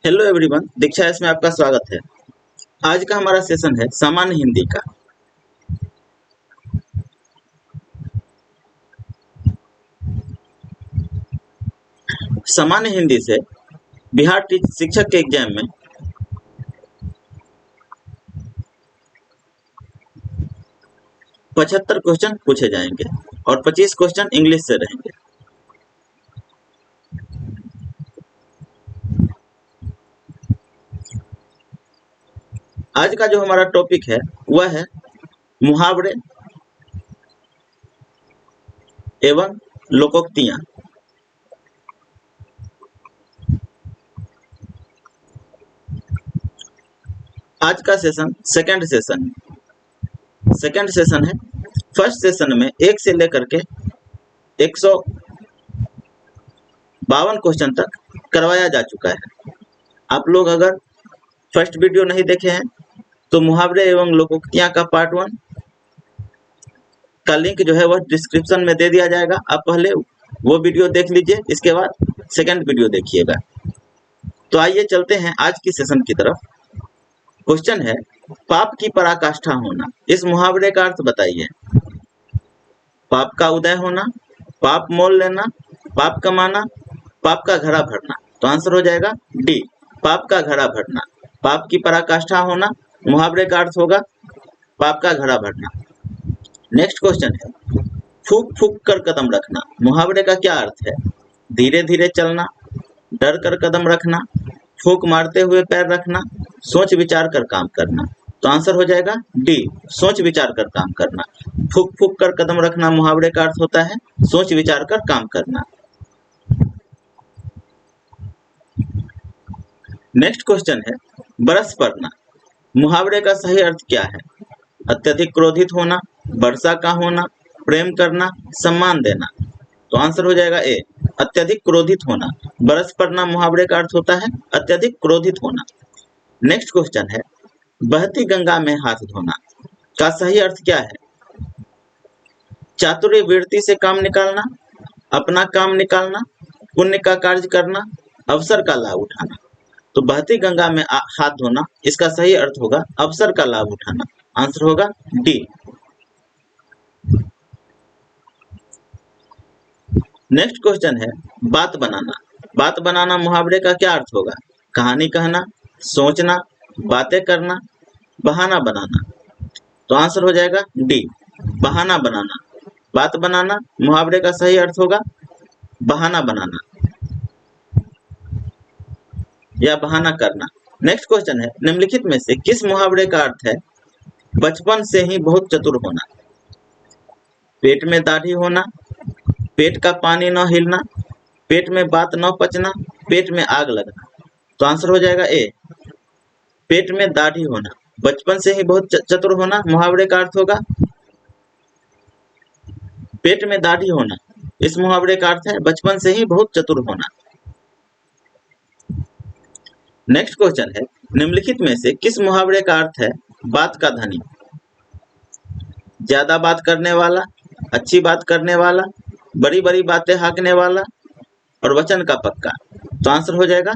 Hello everyone, दीक्षा S में आपका स्वागत है। आज का हमारा सेशन है सामान्य हिंदी का। सामान्य हिंदी से बिहार शिक्षक के एग्जाम में 75 क्वेश्चन पूछे जाएंगे और 25 क्वेश्चन इंग्लिश से रहेंगे। आज का जो हमारा टॉपिक है वह है मुहावरे एवं लोकोक्तियां। आज का सेशन सेकंड सेशन है। फर्स्ट सेशन में 1 से लेकर के 152 क्वेश्चन तक करवाया जा चुका है। आप लोग अगर फर्स्ट वीडियो नहीं देखे हैं तो मुहावरे एवं लोकोक्तियां का पार्ट 1 का लिंक जो है वह डिस्क्रिप्शन में दे दिया जाएगा। आप पहले वो वीडियो देख लीजिए, इसके बाद सेकंड वीडियो देखिएगा। तो आइए चलते हैं आज की सेशन की तरफ। क्वेश्चन है, पाप की पराकाष्ठा होना। इस मुहावरे का अर्थ बताइए। पाप का उदय होना, पाप मोल लेना, पाप कमाना, पाप का घड़ा भरना। तो आंसर हो जाएगा डी, पाप का घड़ा भरना। पाप की पराकाष्ठा होना, मुहावरे का अर्थ होगा पाप का घड़ा भरना। नेक्स्ट क्वेश्चन है, फूक फूक कर कदम रखना। मुहावरे का क्या अर्थ है? धीरे धीरे चलना, डर कर कदम रखना, फूक मारते हुए पैर रखना, सोच विचार कर काम करना। तो आंसर हो जाएगा डी, सोच विचार कर काम करना। फूक फूक कर कदम रखना मुहावरे का अर्थ होता है सोच विचार कर काम करना। नेक्स्ट क्वेश्चन है, बरस पड़ना। मुहावरे का सही अर्थ क्या है? अत्यधिक क्रोधित होना, वर्षा का होना, प्रेम करना, सम्मान देना। तो आंसर हो जाएगा ए, अत्यधिक क्रोधित होना। बरस पड़ना मुहावरे का अर्थ होता है अत्यधिक क्रोधित होना। नेक्स्ट क्वेश्चन है, बहती गंगा में हाथ धोना का सही अर्थ क्या है? चातुर्य वृत्ति से काम निकालना, अपना काम निकालना, पुण्य का कार्य करना, अवसर का लाभ उठाना। तो बहती गंगा में हाथ धोना, इसका सही अर्थ होगा अवसर का लाभ उठाना। आंसर होगा डी। नेक्स्ट क्वेश्चन है, बात बनाना। बात बनाना मुहावरे का क्या अर्थ होगा? कहानी कहना, सोचना, बातें करना, बहाना बनाना। तो आंसर हो जाएगा डी, बहाना बनाना। बात बनाना मुहावरे का सही अर्थ होगा बहाना बनाना या बहाना करना। नेक्स्ट क्वेश्चन है, निम्नलिखित में से किस मुहावरे का अर्थ है बचपन से ही बहुत चतुर होना? पेट में दाढ़ी होना, पेट का पानी न हिलना, पेट में बात न पचना, पेट में आग लगना। तो आंसर हो जाएगा ए, पेट में दाढ़ी होना। बचपन से ही बहुत चतुर होना मुहावरे का अर्थ होगा पेट में दाढ़ी होना। इस मुहावरे का अर्थ है बचपन से ही बहुत चतुर होना। नेक्स्ट क्वेश्चन है, निम्नलिखित में से किस मुहावरे का अर्थ है बात का धनी? ज्यादा बात करने वाला, अच्छी बात करने वाला, बड़ी बड़ी बातें हाँकने वाला और वचन का पक्का। तो आंसर हो जाएगा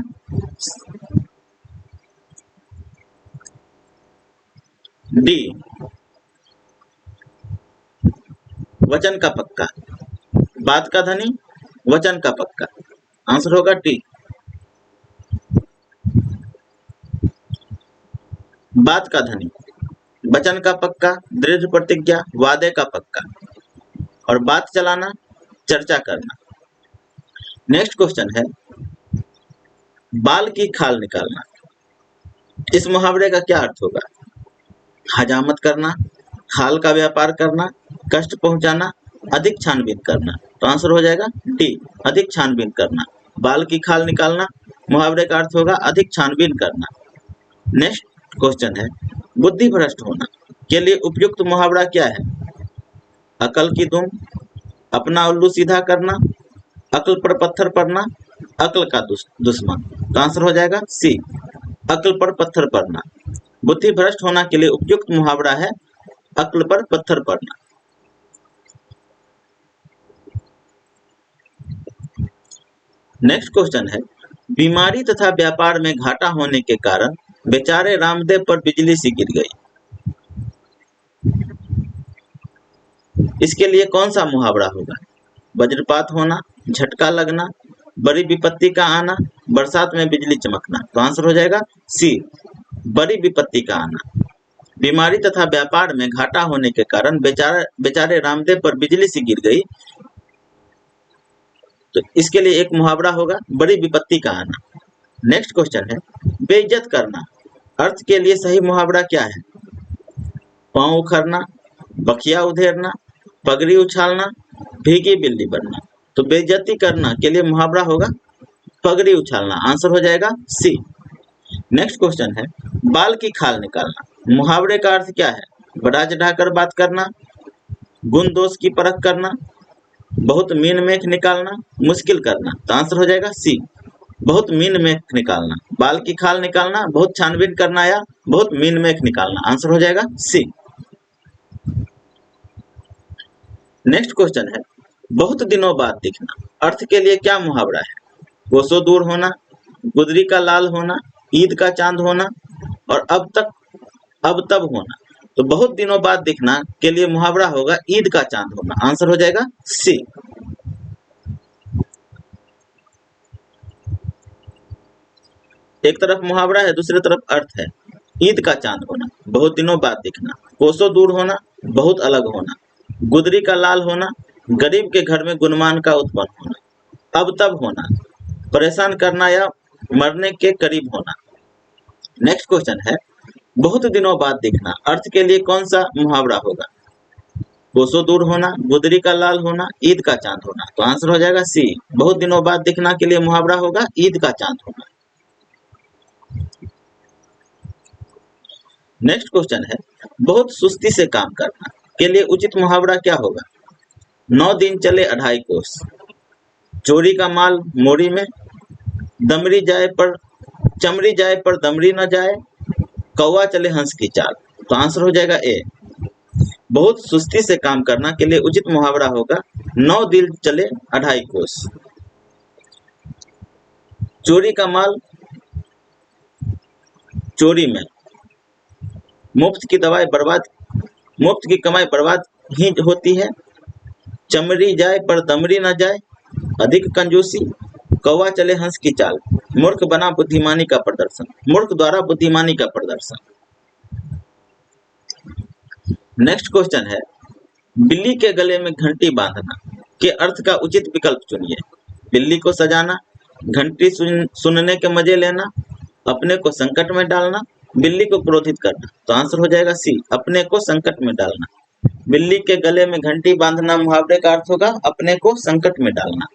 डी, वचन का पक्का। बात का धनी, वचन का पक्का। आंसर होगा डी, बात का धनी, वचन का पक्का, दृढ़ प्रतिज्ञा, वादे का पक्का और बात चलाना, चर्चा करना। नेक्स्ट क्वेश्चन है, बाल की खाल निकालना। इस मुहावरे का क्या अर्थ होगा? हजामत करना, खाल का व्यापार करना, कष्ट पहुंचाना, अधिक छानबीन करना। तो आंसर हो जाएगा डी, अधिक छानबीन करना। बाल की खाल निकालना मुहावरे का अर्थ होगा अधिक छानबीन करना। नेक्स्ट क्वेश्चन है, बुद्धि भ्रष्ट होना के लिए उपयुक्त मुहावरा क्या है? अकल की दुम, अपना उल्लू सीधा करना, अकल पर पत्थर पड़ना, अकल का दुश्मन। तो आंसर हो जाएगा सी, अकल पर पत्थर पड़ना। बुद्धि भ्रष्ट होना के लिए उपयुक्त मुहावरा है अकल पर पत्थर पड़ना। नेक्स्ट क्वेश्चन है, बीमारी तथा व्यापार में घाटा होने के कारण बेचारे रामदेव पर बिजली सी गिर गई। इसके लिए कौन सा मुहावरा होगा? वज्रपात होना, झटका लगना, बड़ी विपत्ति का आना, बरसात में बिजली चमकना। तो आंसर हो जाएगा सी, बड़ी विपत्ति का आना। बीमारी तथा व्यापार में घाटा होने के कारण बेचारे रामदेव पर बिजली सी गिर गई, तो इसके लिए एक मुहावरा होगा बड़ी विपत्ति का आना। नेक्स्ट क्वेश्चन है, बेइज्जत करना अर्थ के लिए सही मुहावरा क्या है? पांव उखड़ना, बखिया उधेड़ना, पगड़ी उछालना, भीगी बिल्ली बनना। तो बेइज्जती करना के लिए मुहावरा होगा पगड़ी उछालना। आंसर हो जाएगा सी। नेक्स्ट क्वेश्चन है, बाल की खाल निकालना मुहावरे का अर्थ क्या है? बढ़ा चढ़ाकर बात करना, गुण दोष की परख करना, बहुत मीन मेख निकालना, मुश्किल करना। तो आंसर हो जाएगा सी, बहुत मीन मेख निकालना। बाल की खाल निकालना, बहुत छानबीन करना या बहुत मीन मेख निकालना। आंसर हो जाएगा सी। नेक्स्ट क्वेश्चन है, बहुत दिनों बाद दिखना अर्थ के लिए क्या मुहावरा है? कोसों दूर होना, गुदरी का लाल होना, ईद का चांद होना और अब तब होना। तो बहुत दिनों बाद दिखना के लिए मुहावरा होगा ईद का चांद होना। आंसर हो जाएगा सी। एक तरफ मुहावरा है, दूसरी तरफ अर्थ है। ईद का चांद होना, बहुत दिनों बाद दिखना, कोसों दूर होना, बहुत अलग होना, गुदरी का लाल होना, गरीब के घर में गुणमान का उत्पन्न होना, अब तब होना, परेशान करना या मरने के करीब होना। नेक्स्ट क्वेश्चन है, बहुत दिनों बाद दिखना अर्थ के लिए कौन सा मुहावरा होगा? कोसों दूर होना, गुदरी का लाल होना, ईद का चांद होना। तो आंसर हो जाएगा सी, बहुत दिनों बाद दिखना के लिए मुहावरा होगा ईद का चांद होना। नेक्स्ट क्वेश्चन है, बहुत सुस्ती से काम करना के लिए उचित मुहावरा क्या होगा? 9 दिन चले 2.5 कोस, चोरी का माल मोरी में, चमरी जाए पर दमड़ी न जाए, कौवा चले हंस की चाल। तो आंसर हो जाएगा ए, बहुत सुस्ती से काम करना के लिए उचित मुहावरा होगा 9 दिन चले 2.5 कोस, चोरी का माल चोरी में, मुफ्त की कमाई बर्बाद ही होती है, चमड़ी जाए पर दमड़ी न जाए, अधिक कंजूसी, कौवा चले हंस की चाल, मूर्ख द्वारा बुद्धिमानी का प्रदर्शन। नेक्स्ट क्वेश्चन है, बिल्ली के गले में घंटी बांधना के अर्थ का उचित विकल्प चुनिए। बिल्ली को सजाना, घंटी सुनने के मजे लेना, अपने को संकट में डालना, बिल्ली को क्रोधित करना। तो आंसर हो जाएगा सी, अपने को संकट में डालना। बिल्ली के गले में घंटी बांधना मुहावरे का अर्थ होगा अपने को संकट में डालना।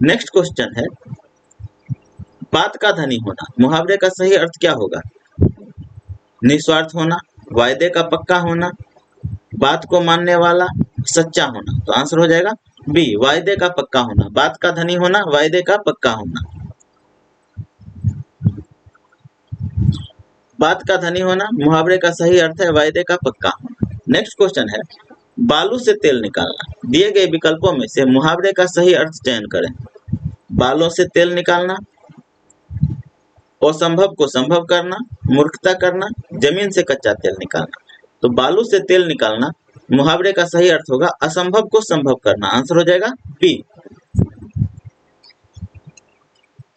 नेक्स्ट क्वेश्चन है, बात का धनी होना मुहावरे का सही अर्थ क्या होगा? निस्वार्थ होना, वायदे का पक्का होना, बात को मानने वाला, सच्चा होना। तो आंसर हो जाएगा बी, वायदे का पक्का होना। बात का धनी होना, वायदे का पक्का होना। बात का धनी होना मुहावरे का सही अर्थ है वायदे का पक्का होना। नेक्स्ट क्वेश्चन है, बालू से तेल निकालना। दिए गए विकल्पों में से मुहावरे का सही अर्थ चयन करें। बालों से तेल निकालना, असंभव को संभव करना, मूर्खता करना, जमीन से कच्चा तेल निकालना। तो बालू से तेल निकालना मुहावरे का सही अर्थ होगा असंभव को संभव करना। आंसर हो जाएगा बी।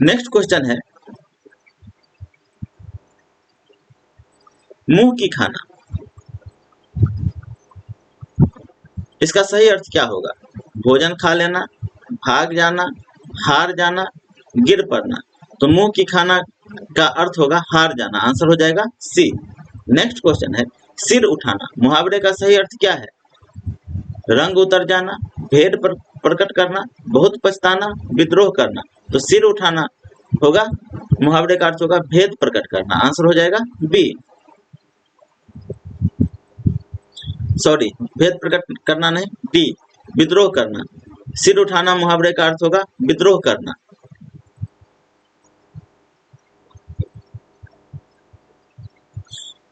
नेक्स्ट क्वेश्चन है, मुंह की खाना, इसका सही अर्थ क्या होगा? भोजन खा लेना, भाग जाना, हार जाना, गिर पड़ना। तो मुंह की खाना का अर्थ होगा हार जाना। आंसर हो जाएगा सी। नेक्स्ट क्वेश्चन है, सिर उठाना मुहावरे का सही अर्थ क्या है? रंग उतर जाना, भेद प्रकट करना, बहुत पछताना, विद्रोह करना। तो सिर उठाना होगा मुहावरे का अर्थ होगा भेद प्रकट करना। आंसर हो जाएगा बी, सॉरी भेद प्रकट करना नहीं, डी, विद्रोह करना। सिर उठाना मुहावरे का अर्थ होगा विद्रोह करना।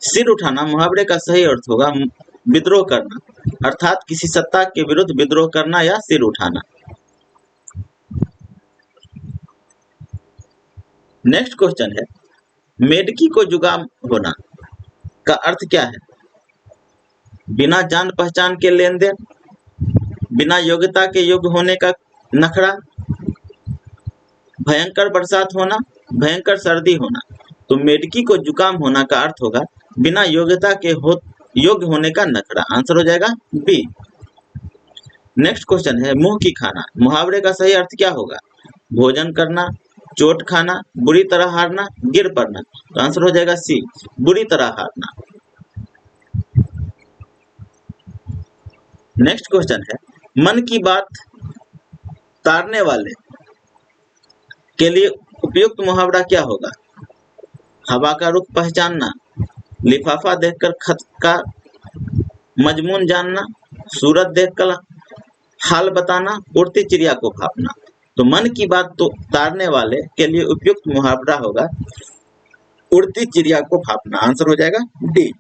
सिर उठाना मुहावरे का सही अर्थ होगा विद्रोह करना, अर्थात किसी सत्ता के विरुद्ध विद्रोह करना या सिर उठाना। नेक्स्ट क्वेश्चन है, मेडकी को जुगाम होना का अर्थ क्या है? बिना जान पहचान के लेन देन, बिना योग्यता के योग्य होने का नखरा, भयंकर बरसात होना, भयंकर सर्दी होना। तो मेडकी को जुकाम होना का अर्थ होगा बिना योग्यता के योग्य होने का नखरा। आंसर हो जाएगा बी। नेक्स्ट क्वेश्चन है, मुंह की खाना मुहावरे का सही अर्थ क्या होगा? भोजन करना, चोट खाना, बुरी तरह हारना, गिर पड़ना। तो आंसर हो जाएगा सी, बुरी तरह हारना। नेक्स्ट क्वेश्चन है, मन की बात तारने वाले के लिए उपयुक्त मुहावरा क्या होगा? हवा का रुख पहचानना, लिफाफा देखकर खत का मजमून जानना, सूरत देखकर हाल बताना, उड़ती चिड़िया को भापना। तो मन की बात तो तारने वाले के लिए उपयुक्त मुहावरा होगा उड़ती चिड़िया को भापना। आंसर हो जाएगा डी।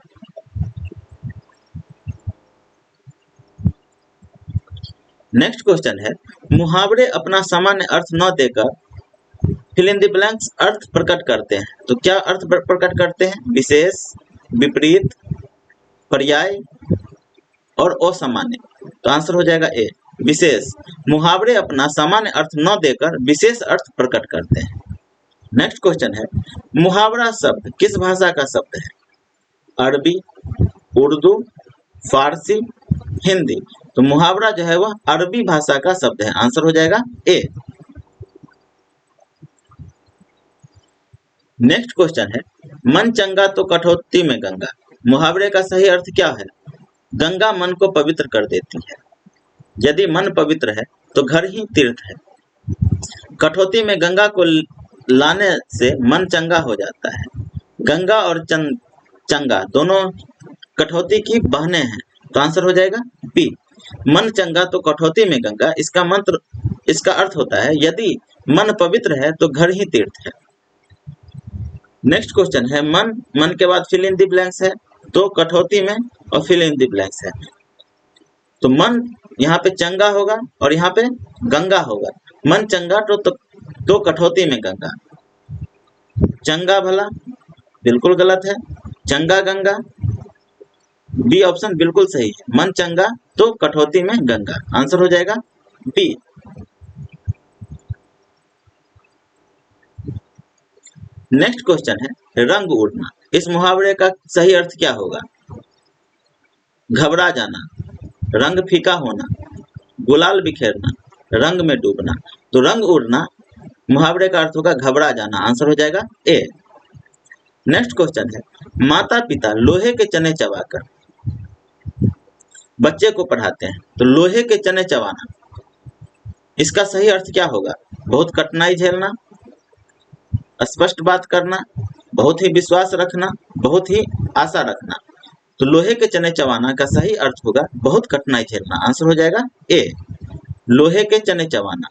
नेक्स्ट क्वेश्चन है, मुहावरे अपना सामान्य अर्थ न देकर फिल इन द ब्लैंक्स अर्थ प्रकट करते हैं। तो क्या अर्थ प्रकट करते हैं? विशेष, विपरीत, पर्याय और असामान्य। तो आंसर हो जाएगा ए, विशेष। मुहावरे अपना सामान्य अर्थ न देकर विशेष अर्थ प्रकट करते हैं। नेक्स्ट क्वेश्चन है, मुहावरा शब्द किस भाषा का शब्द है? अरबी, उर्दू, फारसी, हिंदी। तो मुहावरा जो है वह अरबी भाषा का शब्द है। आंसर हो जाएगा ए। नेक्स्ट क्वेश्चन है, मन चंगा तो कठौती में गंगा। मुहावरे का सही अर्थ क्या है? गंगा मन को पवित्र कर देती है। यदि मन पवित्र है तो घर ही तीर्थ है। कठौती में गंगा को लाने से मन चंगा हो जाता है। गंगा और चंगा दोनों कठौती की बहनें हैं। तो आंसर हो जाएगा बी, मन चंगा तो कठौती में गंगा। इसका अर्थ होता है यदि मन पवित्र है तो घर ही तीर्थ है। नेक्स्ट क्वेश्चन है, मन के बाद फिल इन द ब्लैंक्स है, तो कठौती में और फिल इन द ब्लैंक्स है। तो मन यहाँ पे चंगा होगा और यहाँ पे गंगा होगा। मन चंगा तो कठौती में गंगा। चंगा भला बिल्कुल गलत है। चंगा गंगा, बी ऑप्शन बिल्कुल सही है। मन चंगा तो कठौती में गंगा। आंसर हो जाएगा बी। नेक्स्ट क्वेश्चन है, रंग उड़ना। इस मुहावरे का सही अर्थ क्या होगा? घबरा जाना, रंग फीका होना, गुलाल बिखेरना, रंग में डूबना। तो रंग उड़ना मुहावरे का अर्थ होगा घबरा जाना। आंसर हो जाएगा ए। नेक्स्ट क्वेश्चन है, माता पिता लोहे के चने चबाकर बच्चे को पढ़ाते हैं। तो लोहे के चने चबाना, इसका सही अर्थ क्या होगा? बहुत कठिनाई झेलना, स्पष्ट बात करना, बहुत ही विश्वास रखना, बहुत ही आशा रखना। तो लोहे के चने चबाना का सही अर्थ होगा बहुत कठिनाई झेलना। आंसर हो जाएगा ए, लोहे के चने चबाना।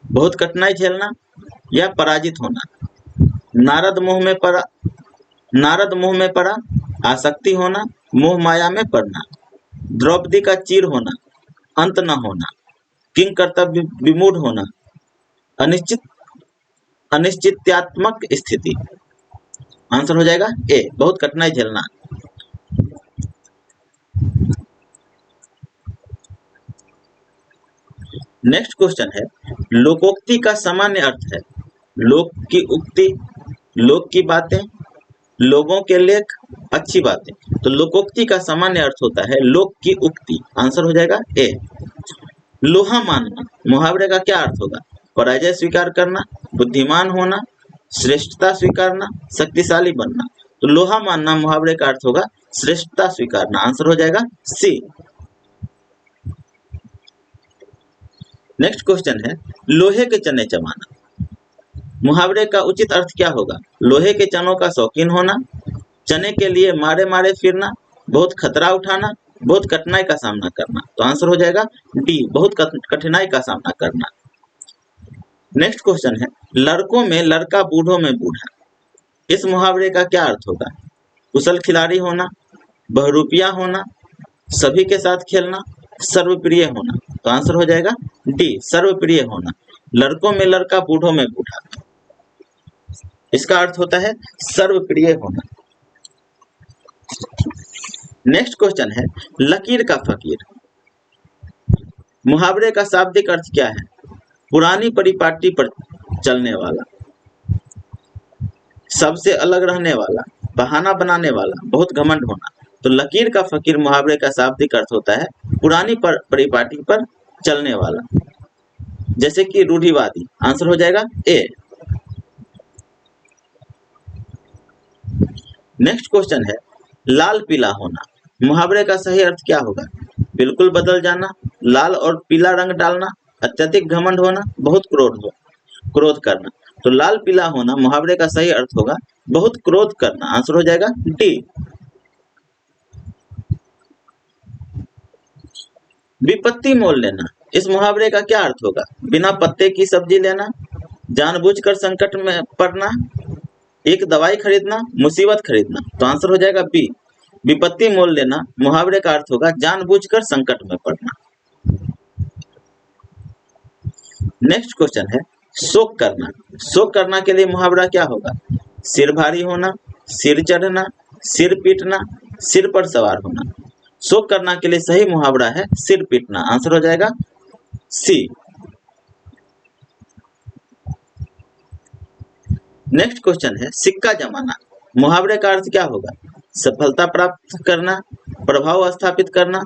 बहुत कठिनाई झेलना या पराजित होना। नारद मुंह में पड़ा, आसक्ति होना, मोह माया में पड़ना। द्रौपदी का चीर होना, अंत न होना, किंग कर्तव्य विमूढ़ होना, अनिश्चित्यात्मक स्थिति। आंसर हो जाएगा ए, बहुत कठिनाई झेलना। नेक्स्ट क्वेश्चन है, लोकोक्ति का सामान्य अर्थ है लोक की उक्ति, लोक की बातें, लोगों के लेख, अच्छी बातें। तो लोकोक्ति का सामान्य अर्थ होता है लोक की उक्ति। आंसर हो जाएगा ए। लोहा मानना मुहावरे का क्या अर्थ होगा? पराजय स्वीकार करना, बुद्धिमान होना, श्रेष्ठता स्वीकारना, शक्तिशाली बनना। तो लोहा मानना मुहावरे का अर्थ होगा श्रेष्ठता स्वीकारना। आंसर हो जाएगा सी। नेक्स्ट क्वेश्चन है, लोहे के चने चबाना। मुहावरे का उचित अर्थ क्या होगा? लोहे के चनों का शौकीन होना, चने के लिए मारे मारे फिरना, बहुत खतरा उठाना, बहुत कठिनाई का सामना करना। तो आंसर हो जाएगा डी, बहुत कठिनाई का सामना करना। नेक्स्ट क्वेश्चन है, लड़कों में लड़का, बूढ़ों में बूढ़ा। इस मुहावरे का क्या अर्थ होगा? कुशल खिलाड़ी होना, बहुरूपिया होना, सभी के साथ खेलना, सर्वप्रिय होना। तो आंसर हो जाएगा डी, सर्वप्रिय होना। लड़कों में लड़का, बूढ़ों में बूढ़ा। इसका अर्थ होता है सर्वप्रिय होना। नेक्स्ट क्वेश्चन है लकीर का फकीर। मुहावरे का शाब्दिक अर्थ क्या है? पुरानी परिपाटी पर चलने वाला, सबसे अलग रहने वाला, बहाना बनाने वाला, बहुत घमंड होना। तो लकीर का फकीर मुहावरे का शाब्दिक अर्थ होता है पुरानी परिपाटी पर चलने वाला, जैसे कि रूढ़िवादी। आंसर हो जाएगा ए। नेक्स्ट क्वेश्चन है लाल पीला होना। मुहावरे का सही अर्थ क्या होगा? बिल्कुल बदल जाना, लाल और पीला रंग डालना, अत्यधिक घमंड होना, बहुत क्रोध करना। तो लाल पीला होना मुहावरे का सही अर्थ होगा बहुत क्रोध करना। आंसर हो जाएगा डी। विपत्ति मोल लेना, इस मुहावरे का क्या अर्थ होगा? बिना पत्ते की सब्जी लेना, जानबूझकर संकट में पड़ना, एक दवाई खरीदना, मुसीबत खरीदना। तो आंसर हो जाएगा बी। विपत्ति मोल लेना मुहावरे का अर्थ होगा जानबूझकर संकट में पड़ना। नेक्स्ट क्वेश्चन है शोक करना। शोक करना के लिए मुहावरा क्या होगा? सिर भारी होना, सिर चढ़ना, सिर पीटना, सिर पर सवार होना। शोक करना के लिए सही मुहावरा है सिर पीटना। आंसर हो जाएगा सी। नेक्स्ट क्वेश्चन है सिक्का जमाना। मुहावरे का अर्थ क्या होगा? सफलता प्राप्त करना, प्रभाव स्थापित करना,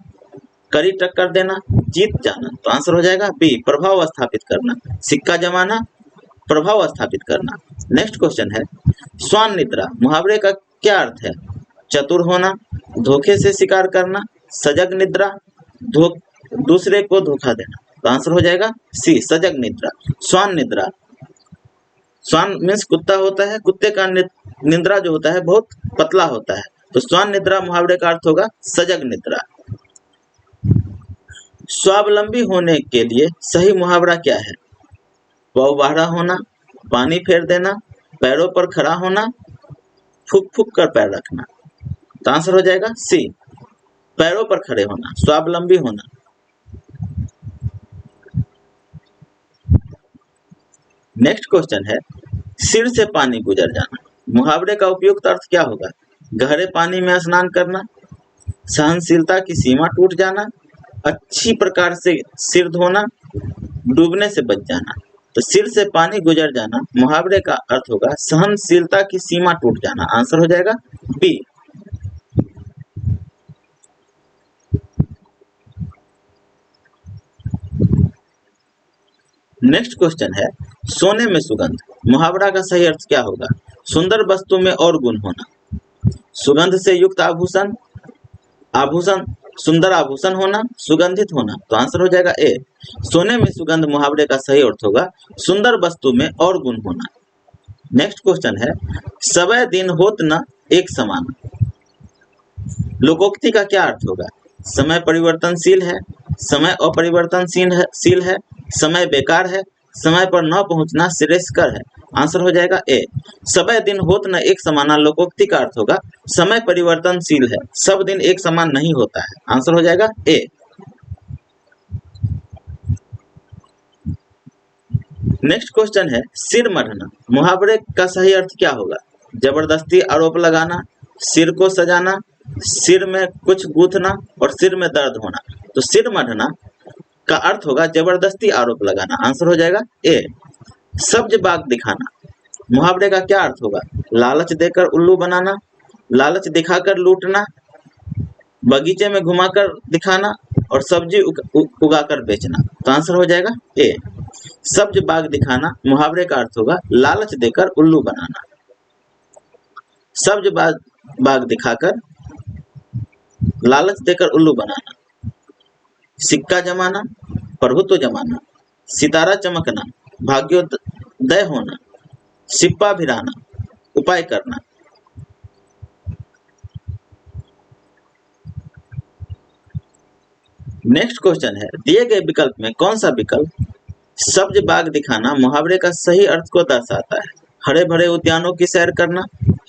कड़ी टक्कर देना, जीत जाना। तो आंसर हो जाएगा बी प्रभाव स्थापित करना। सिक्का जमाना, प्रभाव स्थापित करना। नेक्स्ट क्वेश्चन है स्वान निद्रा। मुहावरे का क्या अर्थ है? चतुर होना, धोखे से शिकार करना, सजग निद्रा, दूसरे को धोखा देना। तो आंसर हो जाएगा सी सजग निद्रा। स्वान निद्रा, स्वान मीन्स कुत्ता होता है, कुत्ते का निद्रा जो होता है बहुत पतला होता है। तो स्वान निद्रा मुहावरे का अर्थ होगा सजग निद्रा। स्वावलंबी होने के लिए सही मुहावरा क्या है? पौबाड़ा होना, पानी फेर देना, पैरों पर खड़ा होना, फूक फूक कर पैर रखना। तो आंसर हो जाएगा सी पैरों पर खड़े होना, स्वावलंबी होना। नेक्स्ट क्वेश्चन है सिर से पानी गुजर जाना। मुहावरे का उपयुक्त अर्थ क्या होगा? गहरे पानी में स्नान करना, सहनशीलता की सीमा टूट जाना, अच्छी प्रकार से सिर धोना, डूबने से बच जाना। तो सिर से पानी गुजर जाना मुहावरे का अर्थ होगा सहनशीलता की सीमा टूट जाना। आंसर हो जाएगा बी। नेक्स्ट क्वेश्चन है सोने में सुगंध। मुहावरा का सही अर्थ क्या होगा? सुंदर वस्तु में और गुण होना, सुगंध से युक्त आभूषण, आभूषण सुंदर आभूषण होना, सुगंधित होना। तो आंसर हो जाएगा ए सोने में सुगंध मुहावरे का सही अर्थ होगा सुंदर वस्तु में और गुण होना। नेक्स्ट क्वेश्चन है समय दिन होत न एक समान। लोकोक्ति का क्या अर्थ होगा? समय परिवर्तनशील है, समय अपरिवर्तनशील है, समय बेकार है, समय पर न पहुंचना श्रेयस्कर है। आंसर हो जाएगा ए समय दिन होत न एक समाना। लोकोक्ति का अर्थ होगा समय परिवर्तनशील है, सब दिन एक समान नहीं होता है। आंसर हो जाएगा ए। नेक्स्ट क्वेश्चन है सिर मढ़ना। मुहावरे का सही अर्थ क्या होगा? जबरदस्ती आरोप लगाना, सिर को सजाना, सिर में कुछ गूंथना और सिर में दर्द होना। तो सिर मढ़ना का अर्थ होगा जबरदस्ती आरोप लगाना। आंसर हो जाएगा ए। सब्ज बाग दिखाना। मुहावरे का क्या अर्थ होगा? लालच देकर उल्लू बनाना, लालच दिखाकर लूटना, बगीचे में घुमाकर दिखाना और सब्जी उगाकर बेचना। तो आंसर हो जाएगा ए सब्ज बाग दिखाना मुहावरे का अर्थ होगा लालच देकर उल्लू बनाना। सब्ज बाग दिखाकर लालच देकर उल्लू बनाना। सिक्का जमाना, प्रभुत्व जमाना, सितारा चमकना, भाग्योदय होना, सिप्पा भिराना, उपाय करना। नेक्स्ट क्वेश्चन है दिए गए विकल्प में कौन सा विकल्प सब्ज बाग दिखाना मुहावरे का सही अर्थ को दर्शाता है? हरे भरे उद्यानों की सैर करना,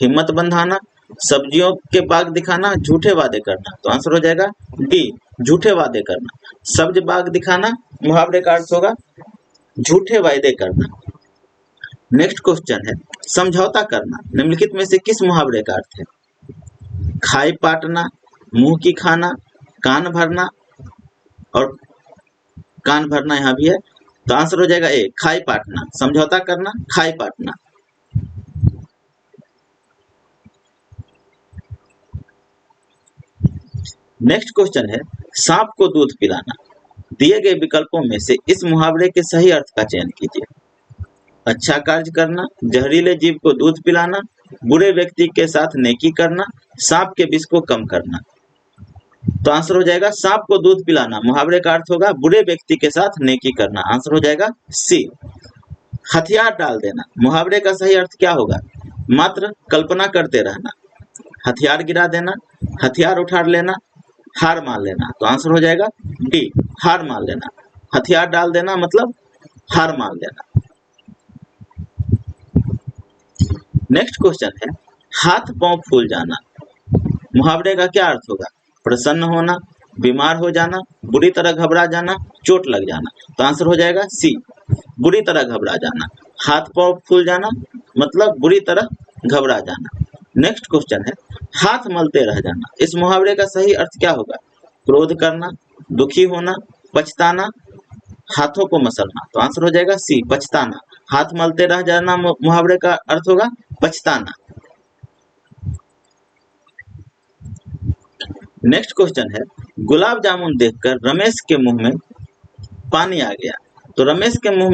हिम्मत बंधाना, सब्जियों के बाग दिखाना, झूठे वादे करना। तो आंसर हो जाएगा डी झूठे वादे करना। सब्ज बाग दिखाना मुहावरे का अर्थ होगा झूठे वादे करना। नेक्स्ट क्वेश्चन है समझौता करना निम्नलिखित में से किस मुहावरे का अर्थ है? खाई पाटना, मुंह की खाना, कान भरना, और कान भरना यहाँ भी है, तो आंसर हो जाएगा ए, खाई पाटना। समझौता करना, खाई पाटना। नेक्स्ट क्वेश्चन है, सांप को दूध पिलाना। दिए गए विकल्पों में से इस मुहावरे के सही अर्थ का चयन कीजिए। अच्छा कार्य करना, जहरीले जीव को दूध पिलाना, बुरे व्यक्ति के साथ नेकी करना, सांप के विष को कम करना। तो आंसर हो जाएगा सांप को दूध पिलाना। मुहावरे का अर्थ होगा बुरे व्यक्ति के साथ नेकी करना। आंसर हो जाएगा सी। हथियार डाल देना, मुहावरे का सही अर्थ क्या होगा? मात्र कल्पना करते रहना। हथियार गिरा देना, हथियार उठा लेना, हार मान लेना। तो आंसर हो जाएगा डी, हार मान लेना। हथियार डाल देना मतलब हार मान लेना। नेक्स्ट क्वेश्चन है, हाथ पांव फूल जाना। मुहावरे का क्या अर्थ होगा? प्रसन्न होना, बीमार हो जाना, बुरी तरह घबरा जाना, चोट लग जाना। तो आंसर हो जाएगा सी, बुरी तरह घबरा जाना। हाथ पांव फूल जाना मतलब बुरी तरह घबरा जाना। नेक्स्ट क्वेश्चन है, हाथ मलते रह जाना। इस मुहावरे का सही अर्थ क्या होगा? क्रोध करना, दुखी होना, पछताना, हाथों को मसलना। तो आंसर हो जाएगा सी, पछताना। हाथ मलते रह जाना मुहावरे का अर्थ होगा पछताना। नेक्स्ट क्वेश्चन है, गुलाब जामुन देखकर रमेश के मुंह में पानी आ गया। तो रमेश के मुंह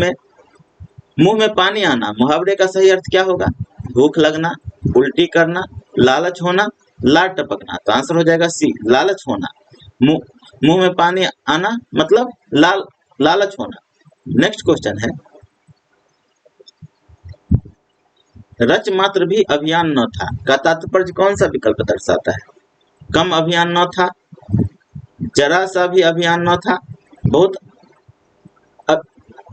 में पानी आना, मुहावरे का सही अर्थ क्या होगा? भूख लगना, उल्टी करना, लालच होना, लार टपकना। तो आंसर हो जाएगा सी, लालच होना। मुंह में पानी आना मतलब लालच होना। नेक्स्ट क्वेश्चन है, रच मात्र भी अभियान न था का तात्पर्य कौन सा विकल्प दर्शाता है? कम अभियान न था, जरा सा भी अभियान न था, बहुत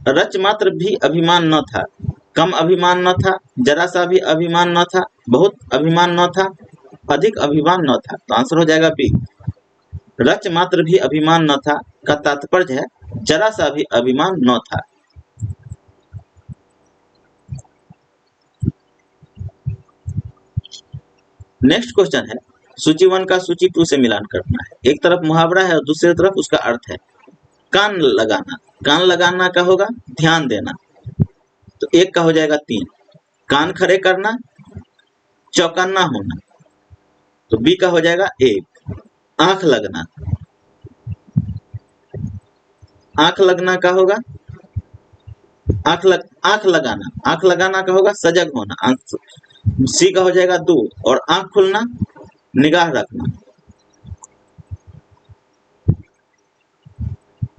रच मात्र भी अभिमान न था, कम अभिमान न था, जरा सा भी अभिमान न था, बहुत अभिमान न था, अधिक अभिमान न था। तो आंसर हो जाएगा बी, रच मात्र भी अभिमान न था का तात्पर्य है जरा सा भी अभिमान न था। नेक्स्ट क्वेश्चन है, सूची 1 का सूची 2 से मिलान करना है। एक तरफ मुहावरा है और दूसरी तरफ उसका अर्थ है। कान लगाना, कान लगाना का होगा ध्यान देना। तो एक का हो जाएगा 3। कान खड़े करना, चौकन्ना होना। तो बी का हो जाएगा 1। आंख लगना, आंख लगना का होगा आंख लगाना, आंख लगाना का होगा सजग होना। सी का हो जाएगा 2। और आंख खुलना, निगाह रखना।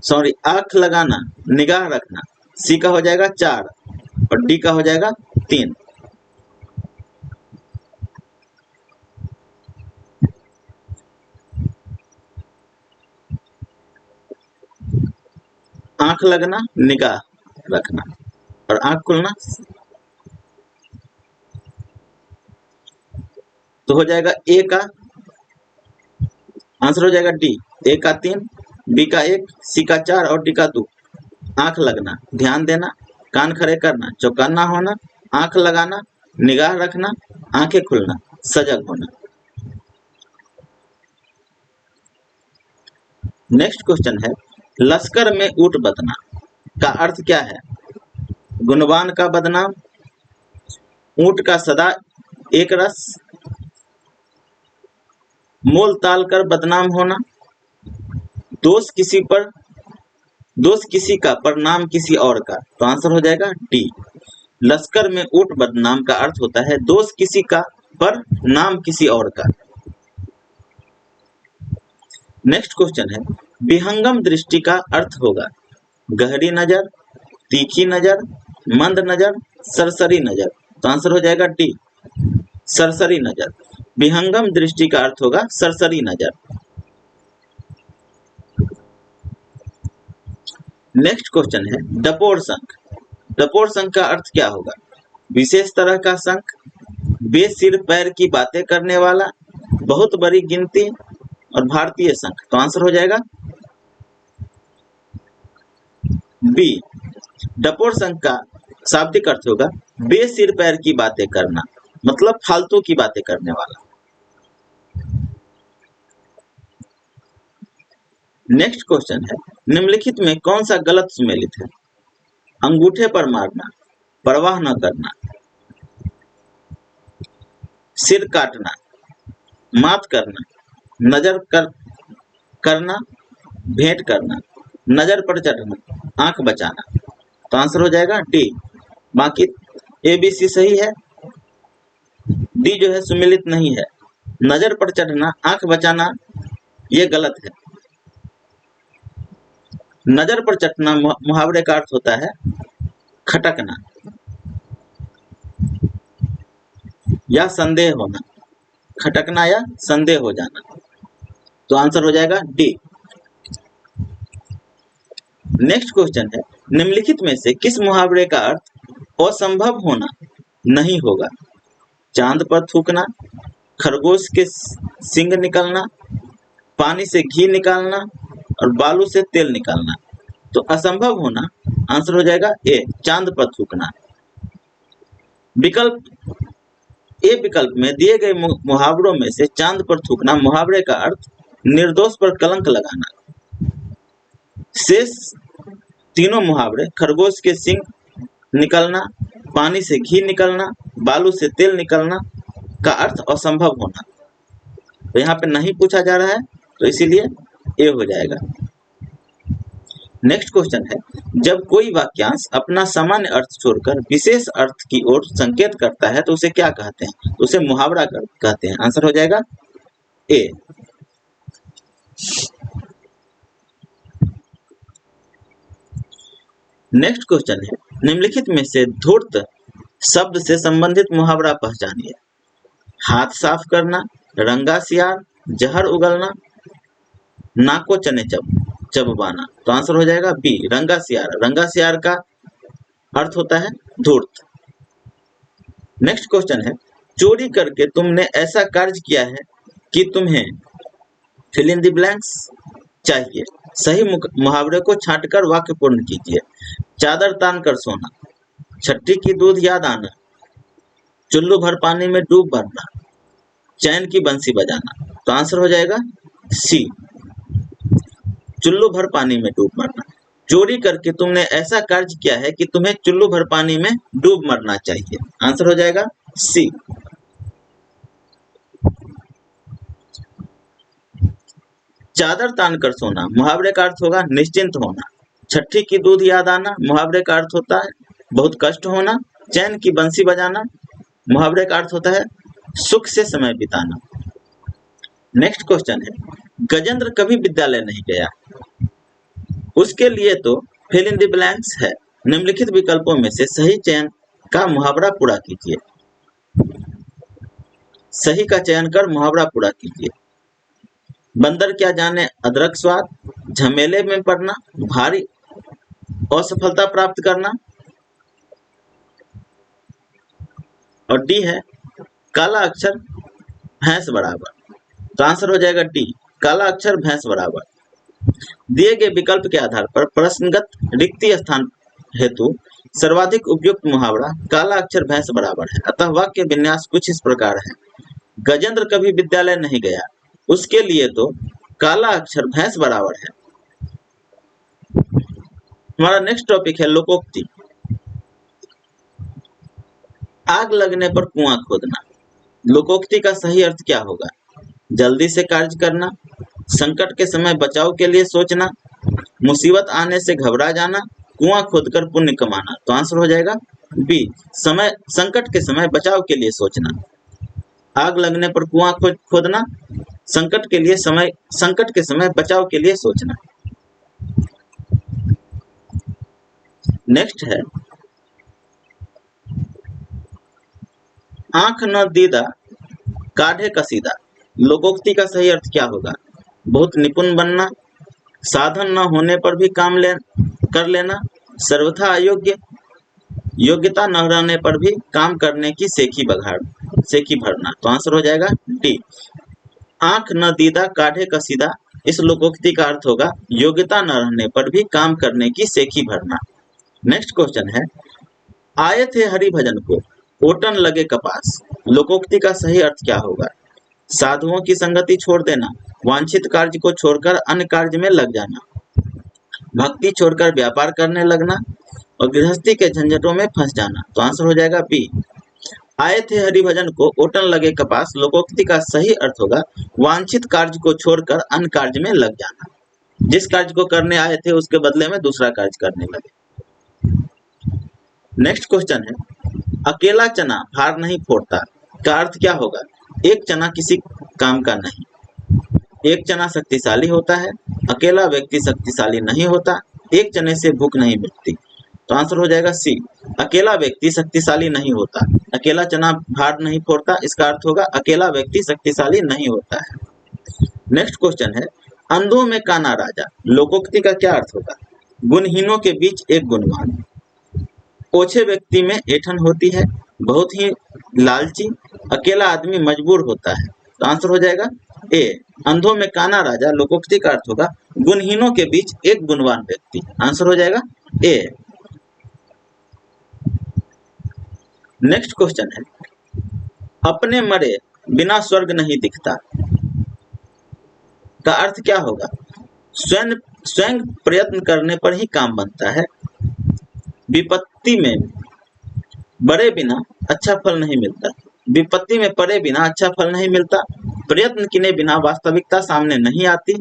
सॉरी, आंख लगाना, निगाह रखना। सी का हो जाएगा 4 और डी का हो जाएगा 3। आंख लगना, निगाह रखना और आंख खुलना। तो हो जाएगा ए का आंसर हो जाएगा डी। ए का 3, बी का 1, सी का 4 और डी का 2। आंख लगना, ध्यान देना, कान खड़े करना, चौकन्ना होना, आंख लगाना, निगाह रखना, आंखें खुलना, सजग होना। नेक्स्ट क्वेश्चन है, लश्कर में ऊंट बदना का अर्थ क्या है? गुणवान का बदनाम, ऊंट का सदा एक रस, मोल ताल कर बदनाम होना, दोष किसी का पर नाम किसी और का। तो आंसर हो जाएगा डी। लश्कर में ऊंट बदनाम का अर्थ होता है दोष किसी का पर नाम किसी और का। नेक्स्ट क्वेश्चन है, विहंगम दृष्टि का अर्थ होगा गहरी नजर, तीखी नजर, मंद नजर, सरसरी नजर। तो आंसर हो जाएगा डी, सरसरी नजर। विहंगम दृष्टि का अर्थ होगा सरसरी नजर। नेक्स्ट क्वेश्चन है, डपोर शंख। डपोर शंख का अर्थ क्या होगा? विशेष तरह का शंख, बेसिर पैर की बातें करने वाला, बहुत बड़ी गिनती और भारतीय शंख। तो आंसर हो जाएगा बी। डपोर शंख का शाब्दिक अर्थ होगा बेसिर पैर की बातें करना, मतलब फालतू की बातें करने वाला। नेक्स्ट क्वेश्चन है, निम्नलिखित में कौन सा गलत सुमेलित है? अंगूठे पर मारना, परवाह न करना, सिर काटना, मात करना, नजर करना, भेंट करना, नजर पर चढ़ना, आंख बचाना। तो आंसर हो जाएगा डी। बाकी ए बी सी सही है, डी जो है सुमेलित नहीं है। नजर पर चढ़ना, आंख बचाना ये गलत है। नजर पर चढ़ना मुहावरे का अर्थ होता है खटकना या संदेह होना, खटकना या संदेह हो जाना। तो आंसर हो जाएगा डी। नेक्स्ट क्वेश्चन है, निम्नलिखित में से किस मुहावरे का अर्थ असंभव होना नहीं होगा? चांद पर थूकना, खरगोश के सींग निकलना, पानी से घी निकालना और बालू से तेल निकालना। तो असंभव होना आंसर हो जाएगा ए, चांद पर थूकना। विकल्प ए विकल्प में दिए गए मुहावरों में से चांद पर थूकना मुहावरे का अर्थ निर्दोष पर कलंक लगाना। शेष तीनों मुहावरे खरगोश के सींग निकलना, पानी से घी निकलना, बालू से तेल निकलना का अर्थ असंभव होना। तो यहाँ पे नहीं पूछा जा रहा है, तो इसीलिए ए हो जाएगा। नेक्स्ट क्वेश्चन है, जब कोई वाक्यांश अपना सामान्य अर्थ छोड़कर विशेष अर्थ की ओर संकेत करता है तो उसे क्या कहते हैं? तो उसे मुहावरा कहते हैं। आंसर हो जाएगा ए। नेक्स्ट क्वेश्चन है, निम्नलिखित में से धूर्त शब्द से संबंधित मुहावरा पहचानिए। हाथ साफ करना, रंगा सियार, जहर उगलना, नाको चने चबवाना। तो आंसर हो जाएगा बी, रंगा सियार। रंगा सियार का अर्थ होता है धूर्त। नेक्स्ट क्वेश्चन है, चोरी करके तुमने ऐसा कार्य किया है कि तुम्हें फिल इन द ब्लैंक्स चाहिए। सही मुहावरे को छांटकर वाक्य पूर्ण कीजिए। चादर तान कर सोना, छठी की दूध याद आना, चुल्लू भर पानी में डूब मरना, चैन की बंसी बजाना। तो आंसर हो जाएगा सी, चुल्लू भर पानी में डूब मरना। चोरी करके तुमने ऐसा कार्य किया है कि तुम्हें चुल्लू भर पानी में डूब मरना चाहिए। आंसर हो जाएगा सी। चादर तान कर सोना मुहावरे का अर्थ होगा निश्चिंत होना। छठी की दूध याद आना मुहावरे का अर्थ होता है बहुत कष्ट होना। चैन की बंसी बजाना मुहावरे का अर्थ होता है सुख से समय बिताना। नेक्स्ट क्वेश्चन है, गजेंद्र कभी विद्यालय नहीं गया, उसके लिए तो फिल इन द ब्लैंक्स है। निम्नलिखित विकल्पों में से सही चयन का मुहावरा पूरा कीजिए। सही का चयन कर मुहावरा पूरा कीजिए। बंदर क्या जाने अदरक स्वाद, झमेले में पड़ना, भारी असफलता प्राप्त करना। और डी है काला अक्षर भैंस बराबर। तो आंसर हो जाएगा डी, काला अक्षर भैंस बराबर। दिए गए विकल्प के आधार पर प्रश्नगत रिक्ति स्थान हेतु सर्वाधिक उपयुक्त मुहावरा काला अक्षर भैंस बराबर है। अतः वाक्य विन्यास कुछ इस प्रकार है, गजेंद्र कभी विद्यालय नहीं गया, उसके लिए तो काला अक्षर भैंस बराबर है। हमारा नेक्स्ट टॉपिक है लोकोक्ति। आग लगने पर कुआं खोदना। लोकोक्ति का सही अर्थ क्या होगा? जल्दी से कार्य करना, संकट के समय बचाव के लिए सोचना, मुसीबत आने से घबरा जाना, कुआं खोदकर पुण्य कमाना। तो आंसर हो जाएगा बी, समय संकट के समय बचाव के लिए सोचना। आग लगने पर कुआं खोदना, संकट के समय बचाव के लिए सोचना। नेक्स्ट है, आंख न दीदा काढ़े कसीदा। लोकोक्ति का सही अर्थ क्या होगा? बहुत निपुण बनना, साधन न होने पर भी काम कर लेना, सर्वथा अयोग्य, योग्यता न रहने पर भी काम करने की सेखी भरना। तो आंसर हो जाएगा डी, आंख न दीदा काढ़े कसीदा। इस लोकोक्ति का अर्थ होगा योग्यता न रहने पर भी काम करने की सेखी भरना। नेक्स्ट क्वेश्चन है, आए थे हरिभजन को ओटन लगे कपास, लोकोक्ति का सही अर्थ क्या होगा? साधुओं की संगति छोड़ देना, वांछित कार्य को छोड़कर अन्य कार्य में लग जाना, भक्ति छोड़कर व्यापार करने लगना और गृहस्थी के झंझटों में फंस जाना। तो आंसर हो जाएगा बी। आए थे हरिभजन को ओटन लगे कपास, लोकोक्ति का सही अर्थ होगा वांछित कार्य को छोड़कर अन्य कार्य में लग जाना। जिस कार्य को करने आए थे उसके बदले में दूसरा कार्य करने लगे। नेक्स्ट क्वेश्चन है, अकेला चना भार नहीं फोड़ता का अर्थ क्या होगा? एक चना किसी काम का नहीं, एक चना शक्तिशाली होता है, अकेला व्यक्ति शक्तिशाली नहीं होता, एक चने से भूख नहीं मिटती। तो आंसर हो जाएगा सी, अकेला व्यक्ति शक्तिशाली नहीं होता, अकेला चना भार नहीं फोड़ता, इसका अर्थ होगा अकेला व्यक्ति शक्तिशाली नहीं होता है। नेक्स्ट क्वेश्चन है, अंधों में काना राजा, लोकोक्ति का क्या अर्थ होगा? गुणहीनों के बीच एक गुणवान, ओछे व्यक्ति में ऐंठन होती है, बहुत ही लालची, अकेला आदमी मजबूर होता है। तो आंसर हो जाएगा ए, अंधों में काना राजा, लोकोक्ति का अर्थ होगा गुणहीनों के बीच एक गुणवान व्यक्ति। आंसर हो जाएगा ए। नेक्स्ट क्वेश्चन है, अपने मरे बिना स्वर्ग नहीं दिखता का अर्थ क्या होगा? स्वयं स्वयं प्रयत्न करने पर ही काम बनता है, विपत्ति में बड़े बिना अच्छा फल नहीं मिलता, विपत्ति में पड़े बिना अच्छा फल नहीं मिलता, प्रयत्न किए बिना वास्तविकता सामने नहीं आती,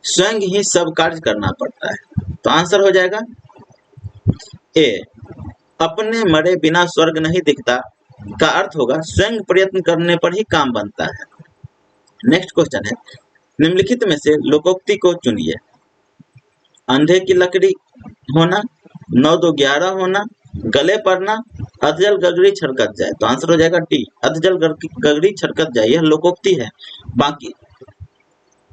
स्वयं ही सब कार्य करना पड़ता है। तो आंसर हो जाएगा ए, अपने मरे बिना स्वर्ग नहीं दिखता का अर्थ होगा स्वयं प्रयत्न करने पर ही काम बनता है। नेक्स्ट क्वेश्चन है, निम्नलिखित में से लोकोक्ति को चुनिए। अंधे की लकड़ी होना, 9-2-11 होना, गले पड़ना, अधजल गगरी छरकत जाए। तो आंसर हो जाएगा डी, अधजल गगरी छरकत जाए, यह लोकोक्ति है। बाकी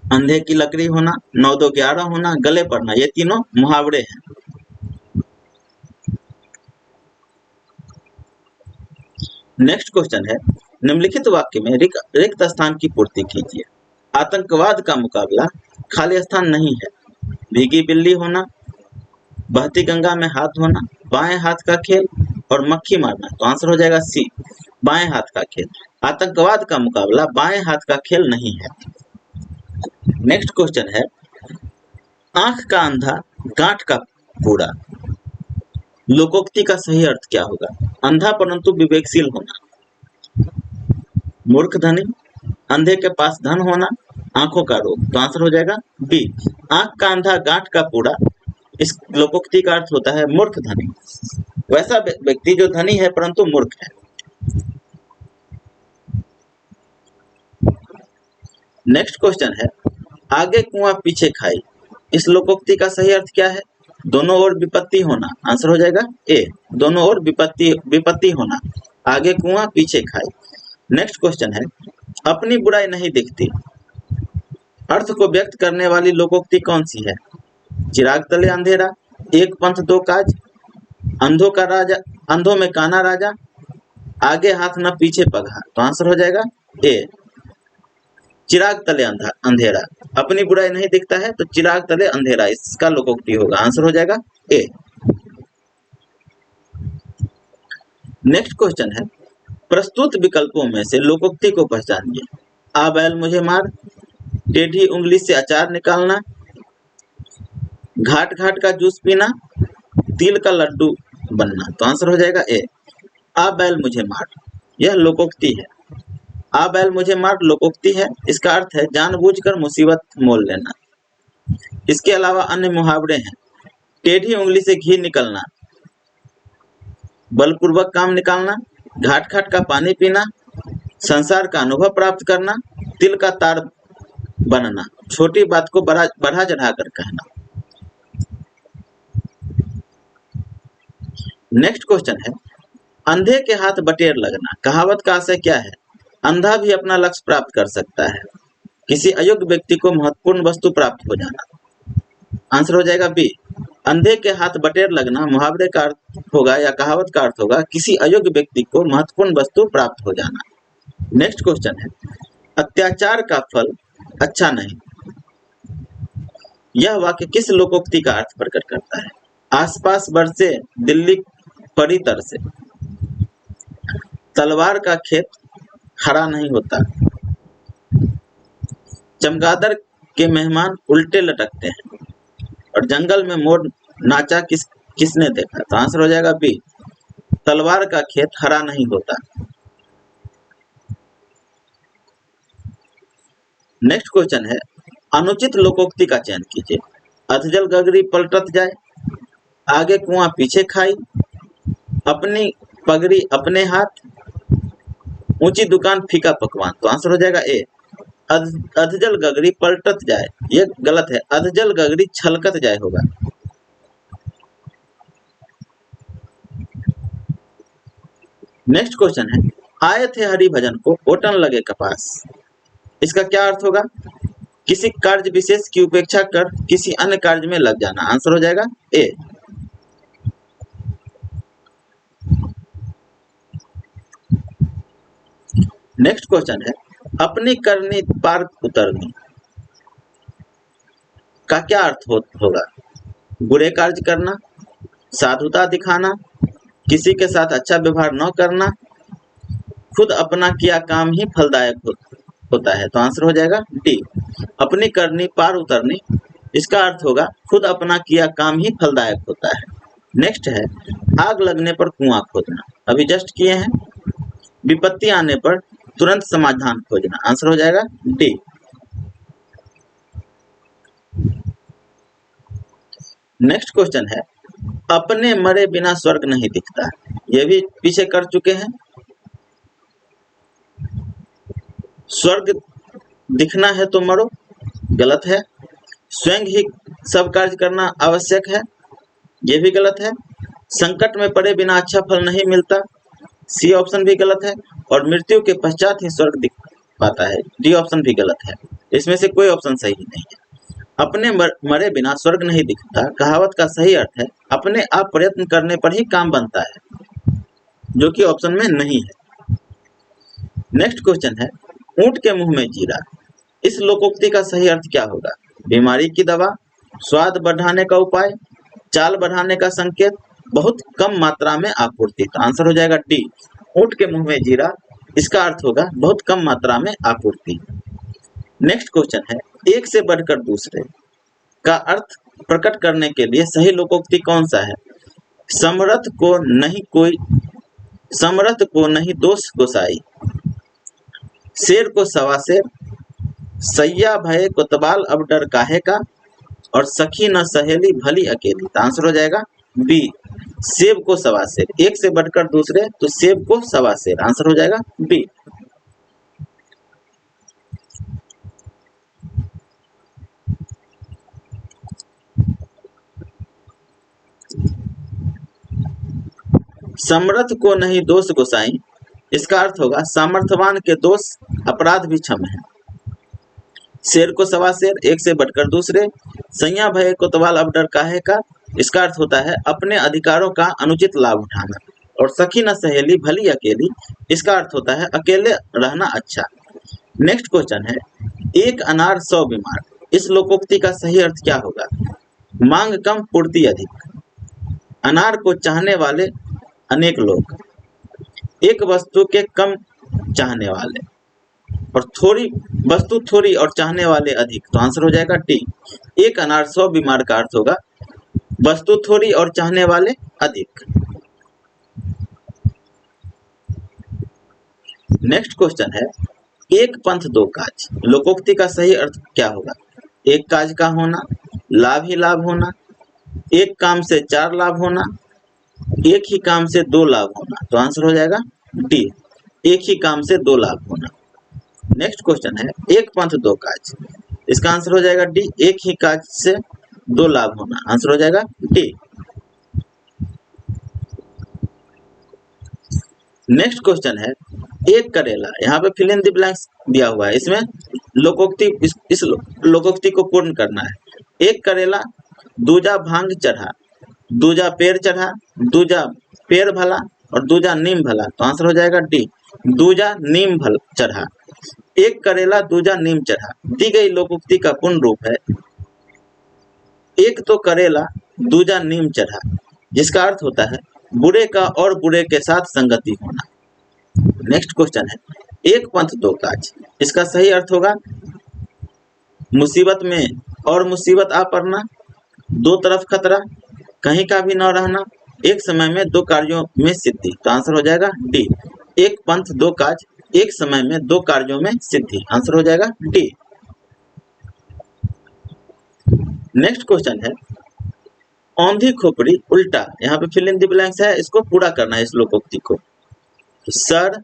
अंधे की लकड़ी होना, 9-2-11 होना, गले पड़ना, ये तीनों मुहावरे हैं। नेक्स्ट क्वेश्चन है, निम्नलिखित वाक्य में रिक्त स्थान की पूर्ति कीजिए। आतंकवाद का मुकाबला खाली स्थान नहीं है, भीगी बिल्ली होना, बहती गंगा में हाथ धोना, बाएं हाथ का खेल और मक्खी मारना। तो आंसर हो जाएगा सी, बाएं हाथ का खेल। आतंकवाद का मुकाबला बाएं हाथ का खेल नहीं है। नेक्स्ट क्वेश्चन है, आंख का अंधा गांठ का बूढ़ा, लोकोक्ति का सही अर्थ क्या होगा? अंधा परंतु विवेकशील होना, मूर्ख धनी, अंधे के पास धन होना, आंखों का रोग। तो आंसर हो जाएगा बी, आंख का अंधा गांठ का बूढ़ा, इस लोकोक्ति का अर्थ होता है मूर्ख धनी, वैसा व्यक्ति जो धनी है परंतु मूर्ख है। नेक्स्ट क्वेश्चन है, आगे कुआं पीछे खाई, इस लोकोक्ति का सही अर्थ क्या है? दोनों ओर विपत्ति होना। आंसर हो जाएगा ए, दोनों ओर विपत्ति होना, आगे कुआं पीछे खाई। नेक्स्ट क्वेश्चन है, अपनी बुराई नहीं दिखती, अर्थ को व्यक्त करने वाली लोकोक्ति कौन सी है? चिराग तले अंधेरा, एक पंथ दो काज, अंधों का राजा, अंधों में काना राजा, आगे हाथ न पीछे पगहा। तो आंसर हो जाएगा ए, चिराग तले अंधेरा, अपनी बुराई नहीं दिखता है तो चिराग तले अंधेरा, इसका लोकोक्ति होगा। आंसर हो जाएगा ए। नेक्स्ट क्वेश्चन है, प्रस्तुत विकल्पों में से लोकोक्ति को पहचानिए। आ बैल मुझे मार, टेढ़ी उंगली से अचार निकालना, घाट घाट का जूस पीना, तिल का लड्डू बनना। तो आंसर हो जाएगा ए, आ बैल मुझे मार, यह लोकोक्ति है। आ बैल मुझे मार लोकोक्ति है, इसका अर्थ है जानबूझकर मुसीबत मोल लेना। इसके अलावा अन्य मुहावरे हैं, टेढ़ी उंगली से घी निकलना, बलपूर्वक काम निकालना, घाट घाट का पानी पीना, संसार का अनुभव प्राप्त करना, तिल का तार बनना, छोटी बात को बढ़ा चढ़ाकर कहना। नेक्स्ट क्वेश्चन है, अंधे के हाथ बटेर लगना, कहावत का आशय क्या है? अंधा भी अपना लक्ष्य प्राप्त कर सकता है, किसी अयोग्य व्यक्ति को महत्वपूर्ण वस्तु प्राप्त हो जाना। आंसर हो जाएगा बी, अंधे के हाथ बटेर लगना मुहावरे का अर्थ होगा या कहावत का अर्थ होगा किसी अयोग्य व्यक्ति को महत्वपूर्ण वस्तु प्राप्त हो जाना। नेक्स्ट क्वेश्चन है, अत्याचार का फल अच्छा नहीं, यह वाक्य किस लोकोक्ति का अर्थ प्रकट करता है? आसपास बरसे दिल्ली परितर से। तलवार का खेत हरा नहीं होता। चमगादड़ के मेहमान उल्टे लटकते हैं। और जंगल में मोर नाचा किसने देखा? तो आंसर हो जाएगा बी, तलवार का खेत हरा नहीं होता। नेक्स्ट क्वेश्चन है, अनुचित लोकोक्ति का चयन कीजिए। अधजल गगरी पलटत जाए, आगे कुआं पीछे खाई, अपनी पगड़ी अपने हाथ, ऊंची दुकान फीका पकवान। तो आंसर हो जाएगा ए, अधजल गगरी पलटत जाए। ये गलत है, अधजल गगरी छलकत जाए होगा। नेक्स्ट क्वेश्चन है, आए थे हरिभजन को ओटन लगे कपास। इसका क्या अर्थ होगा? किसी कार्य विशेष की उपेक्षा कर किसी अन्य कार्य में लग जाना। आंसर हो जाएगा ए। नेक्स्ट क्वेश्चन है, अपनी करनी पार उतरनी का क्या अर्थ होगा? बुरे कार्य करना, साधुता दिखाना, किसी के साथ अच्छा व्यवहार न करना, खुद अपना किया काम ही फलदायक होता है। तो आंसर हो जाएगा डी, अपनी करनी पार उतरनी। इसका अर्थ होगा खुद अपना किया काम ही फलदायक होता है। नेक्स्ट है, आग लगने पर कुआं खोदना। अभी जस्ट किए हैं। विपत्ति आने पर तुरंत समाधान खोजना। आंसर हो जाएगा डी। नेक्स्ट क्वेश्चन है, अपने मरे बिना स्वर्ग नहीं दिखता। ये भी पीछे कर चुके हैं। स्वर्ग दिखना है तो मरो, गलत है। स्वयं ही सब कार्य करना आवश्यक है, ये भी गलत है। संकट में पड़े बिना अच्छा फल नहीं मिलता, सी ऑप्शन भी गलत है। और मृत्यु के पश्चात ही स्वर्ग दिख पाता है, डी ऑप्शन भी गलत है। इसमें से कोई ऑप्शन सही नहीं है। अपने मरे बिना स्वर्ग नहीं दिखता कहावत का सही अर्थ है अपने आप प्रयत्न करने पर ही काम बनता है, जो कि ऑप्शन में नहीं है। नेक्स्ट क्वेश्चन है, ऊंट के मुंह में जीरा। इस लोकोक्ति का सही अर्थ क्या होगा? बीमारी की दवा, स्वाद बढ़ाने का उपाय, चाल बढ़ाने का संकेत, बहुत कम मात्रा में आपूर्ति। तो आंसर हो जाएगा डी, ऊंट के मुंह में जीरा। इसका अर्थ होगा बहुत कम मात्रा में आपूर्ति। नेक्स्ट क्वेश्चन है, एक से बढ़कर दूसरे का अर्थ प्रकट करने के लिए सही लोकोक्ति कौन सा है? समरथ को नहीं दोष गोसाई, शेर को सवा शेर, सैया भये कोतवाल अब डर काहे का, और सखी न सहेली भली अकेली। तो आंसर हो जाएगा बी, सेब को सवा शेर। एक से बढ़कर दूसरे तो सेब को सवा शेर। आंसर हो जाएगा बी। समर्थ को नहीं दोष गोसाई, इसका अर्थ होगा सामर्थ्यवान के दोष अपराध भी क्षम है। शेर को सवा शेर, एक से बढ़कर दूसरे, सैया भय कोतवाल अब डर काहे का, इसका अर्थ होता है अपने अधिकारों का अनुचित लाभ उठाना। और सखी न सहेली भली अकेली, इसका अर्थ होता है अकेले रहना अच्छा। नेक्स्ट क्वेश्चन है, एक अनार 100 बीमार। इस लोकोक्ति का सही अर्थ क्या होगा? मांग कम पूर्ति अधिक, अनार को चाहने वाले अनेक लोग, एक वस्तु के कम चाहने वाले, और वस्तु थोड़ी और चाहने वाले अधिक। तो आंसर हो जाएगा टी, एक अनार 100 बीमार का अर्थ होगा वस्तु थोड़ी और चाहने वाले अधिक। नेक्स्ट क्वेश्चन है, एक पंथ दो काज। लोकोक्ति का सही अर्थ क्या होगा? एक काज का होना, लाभ ही लाभ होना, एक काम से 4 लाभ होना, एक ही काम से 2 लाभ होना। तो आंसर हो जाएगा डी, एक ही काम से 2 लाभ होना। नेक्स्ट क्वेश्चन है, एक पंथ दो काज। इसका आंसर हो जाएगा डी, एक ही काज से 2 लाभ होना। आंसर हो जाएगा डी। नेक्स्ट क्वेश्चन है, एक करेला। यहाँ पे फिल इन द ब्लैंक्स दिया हुआ है, इसमें लोकोक्ति इस लोकोक्ति को पूर्ण करना है। एक करेला दूजा भांग चढ़ा, दूजा पेड़ चढ़ा, दूजा पेड़ भला, और दूजा नीम भला। तो आंसर हो जाएगा डी, दूजा नीम भल चढ़ा। एक करेला दूजा नीम चढ़ा दी गई लोकोक्ति का पूर्ण रूप है, एक तो करेला दूजा नीम चढ़ा, जिसका अर्थ होता है बुरे का और बुरे के साथ संगति होना। नेक्स्ट क्वेश्चन है, एक पंथ दो काज, इसका सही अर्थ होगा मुसीबत में और मुसीबत आ पड़ना, दो तरफ खतरा, कहीं का भी न रहना, एक समय में दो कार्यों में सिद्धि। तो आंसर हो जाएगा डी, एक पंथ दो काज, एक समय में दो कार्यों में सिद्धि। आंसर हो जाएगा डी। नेक्स्ट क्वेश्चन है, औंधी खोपड़ी उल्टा, यहाँ पे फिल इन द ब्लैंक्स है, इसको पूरा करना है इस लोकोक्ति को। तो सर,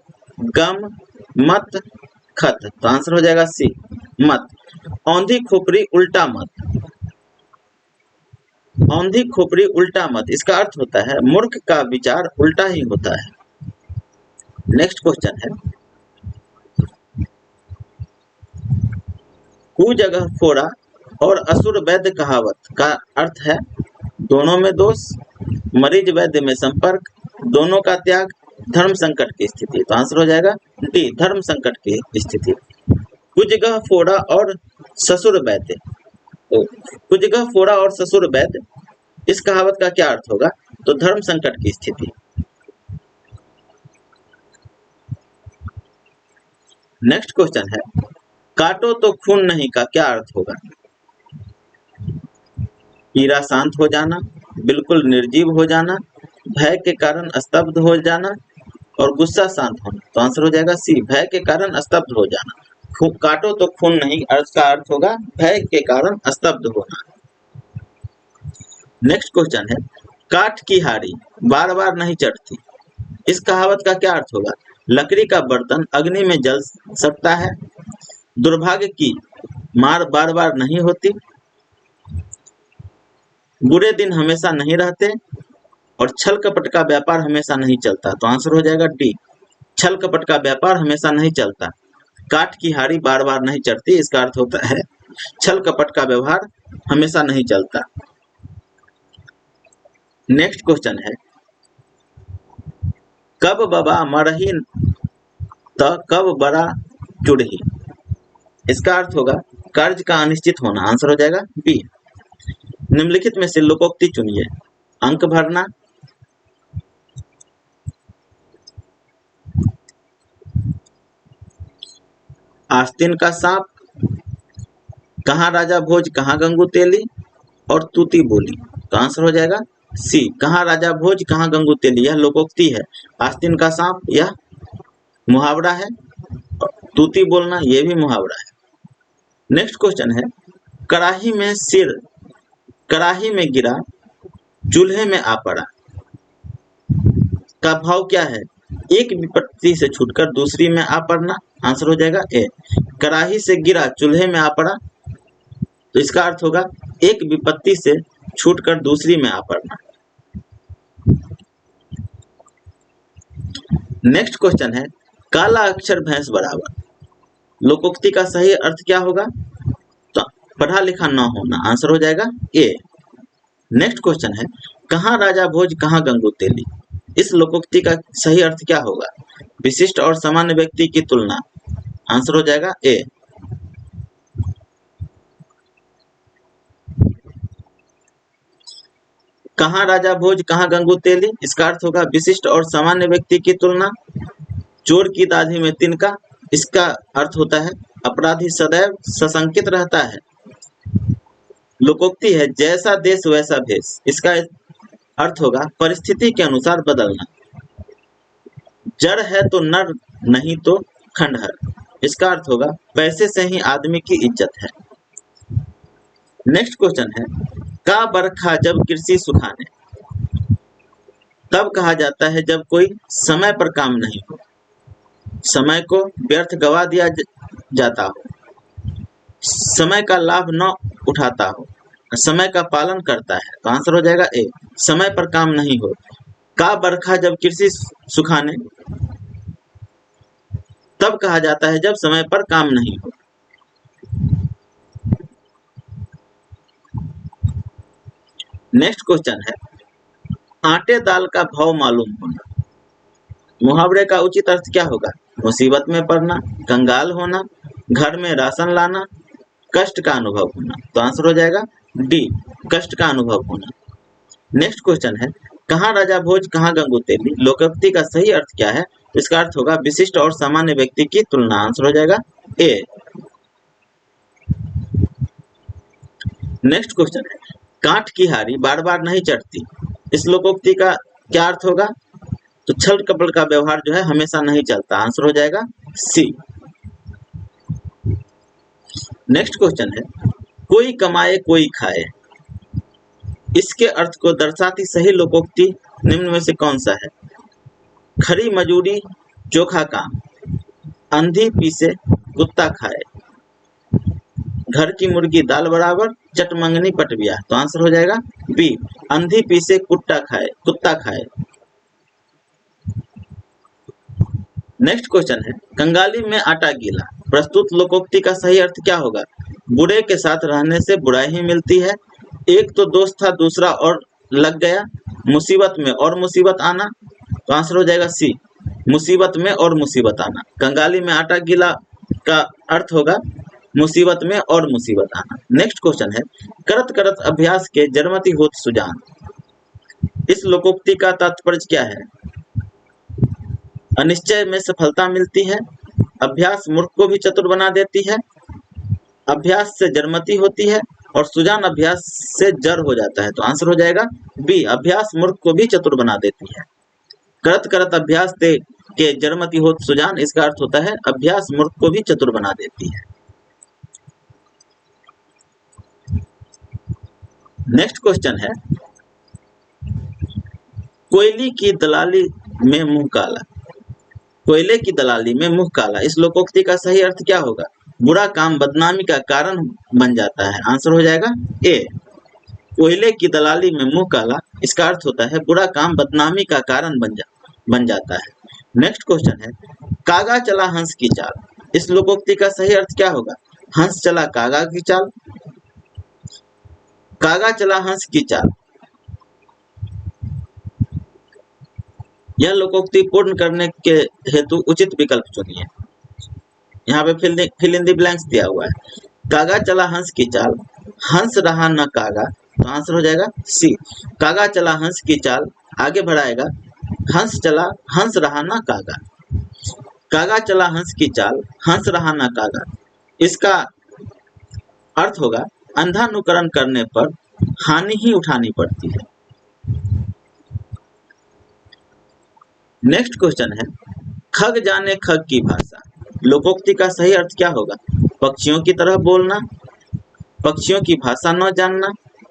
गम, मत, खत। तो आंसर हो जाएगा सी, मत। औंधी खोपड़ी उल्टा मत, औंधी खोपड़ी उल्टा मत, इसका अर्थ होता है मूर्ख का विचार उल्टा ही होता है। नेक्स्ट क्वेश्चन है, कु जगह फोड़ा और असुर वैद्य कहावत का अर्थ है दोनों में दोष, मरीज वैद्य में संपर्क, दोनों का त्याग, धर्म संकट की स्थिति। तो आंसर हो जाएगा डी, धर्म संकट की स्थिति। कुजगह फोड़ा और ससुर वैद्य, तो कुजगह फोड़ा और ससुर वैद्य, इस कहावत का क्या अर्थ होगा? तो धर्म संकट की स्थिति। नेक्स्ट क्वेश्चन है, काटो तो खून नहीं का क्या अर्थ होगा? पीड़ा शांत हो जाना, बिल्कुल निर्जीव हो जाना, भय के कारण स्तब्ध हो जाना और गुस्सा शांत होना। तो आंसर हो जाएगा सी, भय के कारण स्तब्ध हो जाना। काटो तो खून नहीं, अर्थ का अर्थ होगा भय के कारण स्तब्ध होना। नेक्स्ट क्वेश्चन है, काठ की हारी बार बार नहीं चढ़ती, इस कहावत का क्या अर्थ होगा? लकड़ी का बर्तन अग्नि में जल सकता है, दुर्भाग्य की मार बार बार नहीं होती, बुरे दिन हमेशा नहीं रहते और छल कपट का व्यापार हमेशा नहीं चलता। तो आंसर हो जाएगा डी, छल कपट का व्यापार हमेशा नहीं चलता। काठ की हारी बार बार नहीं चढ़ती, इसका अर्थ होता है छल कपट का व्यवहार हमेशा नहीं चलता। नेक्स्ट क्वेश्चन है, कब बबा मरही त कब बड़ा चुड़ही, इसका अर्थ होगा कर्ज का अनिश्चित होना। आंसर हो जाएगा बी। निम्नलिखित में से लोकोक्ति चुनिए। अंक भरना, आस्तीन का सांप, कहाँ राजा भोज कहाँ गंगू तेली और तूती बोली। तो आंसर हो जाएगा सी, कहाँ राजा भोज कहाँ गंगू तेली, यह लोकोक्ति है। आस्तीन का सांप यह मुहावरा है, तूती बोलना यह भी मुहावरा है। नेक्स्ट क्वेश्चन है, कड़ाही में सिर कड़ाही में गिरा चूल्हे में आ पड़ा का भाव क्या है? एक विपत्ति से छूटकर दूसरी में आ पड़ना। आंसर हो जाएगा ए, कड़ाही से गिरा चूल्हे में आ पड़ा, तो इसका अर्थ होगा एक विपत्ति से छूटकर दूसरी में आ पड़ना। नेक्स्ट क्वेश्चन है, काला अक्षर भैंस बराबर, लोकोक्ति का सही अर्थ क्या होगा? तो पढ़ा लिखा न होना। आंसर हो जाएगा ए। नेक्स्ट क्वेश्चन है, कहाँ राजा भोज कहाँ गंगू तेली, इस लोकोक्ति का सही अर्थ क्या होगा? विशिष्ट और सामान्य व्यक्ति की तुलना। आंसर हो जाएगा ए। कहाँ राजा भोज कहाँ गंगू तेली, इसका अर्थ होगा विशिष्ट और सामान्य व्यक्ति की तुलना। चोर की दाढ़ी में तिनका, इसका अर्थ होता है अपराधी सदैव सशंकित रहता है। लोकोक्ति है जैसा देश वैसा भेष, इसका अर्थ होगा परिस्थिति के अनुसार बदलना। जड़ है तो नर नहीं तो खंडहर, इसका अर्थ होगा पैसे से ही आदमी की इज्जत है। नेक्स्ट क्वेश्चन है, का बरखा जब कृषि सुखाने, तब कहा जाता है जब कोई समय पर काम नहीं हो, समय को व्यर्थ गवा दिया जाता हो, समय का लाभ न उठाता हो, समय का पालन करता है। तो आंसर हो जाएगा ए, समय पर काम नहीं हो। का बरखा जब कृषि सुखाने, तब कहा जाता है जब समय पर काम नहीं हो। नेक्स्ट क्वेश्चन है, आटे दाल का भाव मालूम होना, मुहावरे का उचित अर्थ क्या होगा? मुसीबत में पड़ना, कंगाल होना, घर में राशन लाना, कष्ट का अनुभव होना। तो आंसर हो जाएगा डी, कष्ट का अनुभव होना। नेक्स्ट क्वेश्चन है, कहाँ राजा भोज कहाँ गंगू तेली, लोकोक्ति का सही अर्थ क्या है? तो इसका अर्थ होगा विशिष्ट और सामान्य व्यक्ति की तुलना। आंसर हो जाएगा ए। नेक्स्ट क्वेश्चन है, काठ की हारी बार बार नहीं चढ़ती, इस लोकोक्ति का क्या अर्थ होगा? तो छल कपट का व्यवहार जो है हमेशा नहीं चलता। आंसर हो जाएगा सी। नेक्स्ट क्वेश्चन है, कोई कमाए कोई खाए, इसके अर्थ को दर्शाती सही लोकोक्ति निम्न में से कौन सा है? खरी मजूरी चोखा काम, अंधी पीसे कुत्ता खाए, घर की मुर्गी दाल बराबर, चटमंगनी पटबिया। तो आंसर हो जाएगा बी, अंधी पीसे कुत्ता खाए। नेक्स्ट क्वेश्चन है, कंगाली में आटा गीला, प्रस्तुत लोकोक्ति का सही अर्थ क्या होगा? बुरे के साथ रहने से बुराई ही मिलती है, एक तो दोस्त था दूसरा और लग गया, मुसीबत में और मुसीबत आना। तो आंसर हो जाएगा सी, मुसीबत में और मुसीबत आना। कंगाली में आटा गीला का अर्थ होगा मुसीबत में और मुसीबत आना। नेक्स्ट क्वेश्चन है, करत करत अभ्यास के जरमती होत सुजान, इस लोकोक्ति का तात्पर्य क्या है? अनिश्चय में सफलता मिलती है, अभ्यास मूर्ख को भी चतुर बना देती है, अभ्यास से जरमती होती है और सुजान अभ्यास से जर हो जाता है। तो आंसर हो जाएगा बी, अभ्यास मूर्ख को भी चतुर बना देती है। करत करत अभ्यास के जरमती होत सुजान, इसका अर्थ होता है अभ्यास मूर्ख को भी चतुर बना देती है। नेक्स्ट क्वेश्चन है, कोयली की दलाली में मुंह काला, कोयले की दलाली में मुंह काला, इस लोकोक्ति का सही अर्थ क्या होगा? बुरा काम बदनामी का कारण बन जाता है। आंसर हो जाएगा ए, कोयले की दलाली में मुंह काला, इसका अर्थ होता है बुरा काम बदनामी का कारण बन जाता है। नेक्स्ट क्वेश्चन है, कागा चला हंस की चाल, इस लोकोक्ति का सही अर्थ क्या होगा? हंस चला कागा की चाल, कागा चला हंस की चाल, यह लोकोक्ति पूर्ण करने के हेतु उचित विकल्प चुनिए। यहाँ पे फिल इन द ब्लैंक्स दिया हुआ है। कागा चला हंस की चाल, हंस रहा न कागा, तो आंसर हो जाएगा सी, कागा चला हंस की चाल। आगे बढ़ाएगा, हंस चला हंस रहा न कागा, कागा चला हंस की चाल, हंस रहा न कागा, इसका अर्थ होगा अंधानुकरण करने पर हानि ही उठानी पड़ती है। नेक्स्ट क्वेश्चन है, खग जाने खग की भाषा, लोकोक्ति का सही अर्थ क्या होगा? पक्षियों की तरह बोलना, पक्षियों की भाषा न जानना,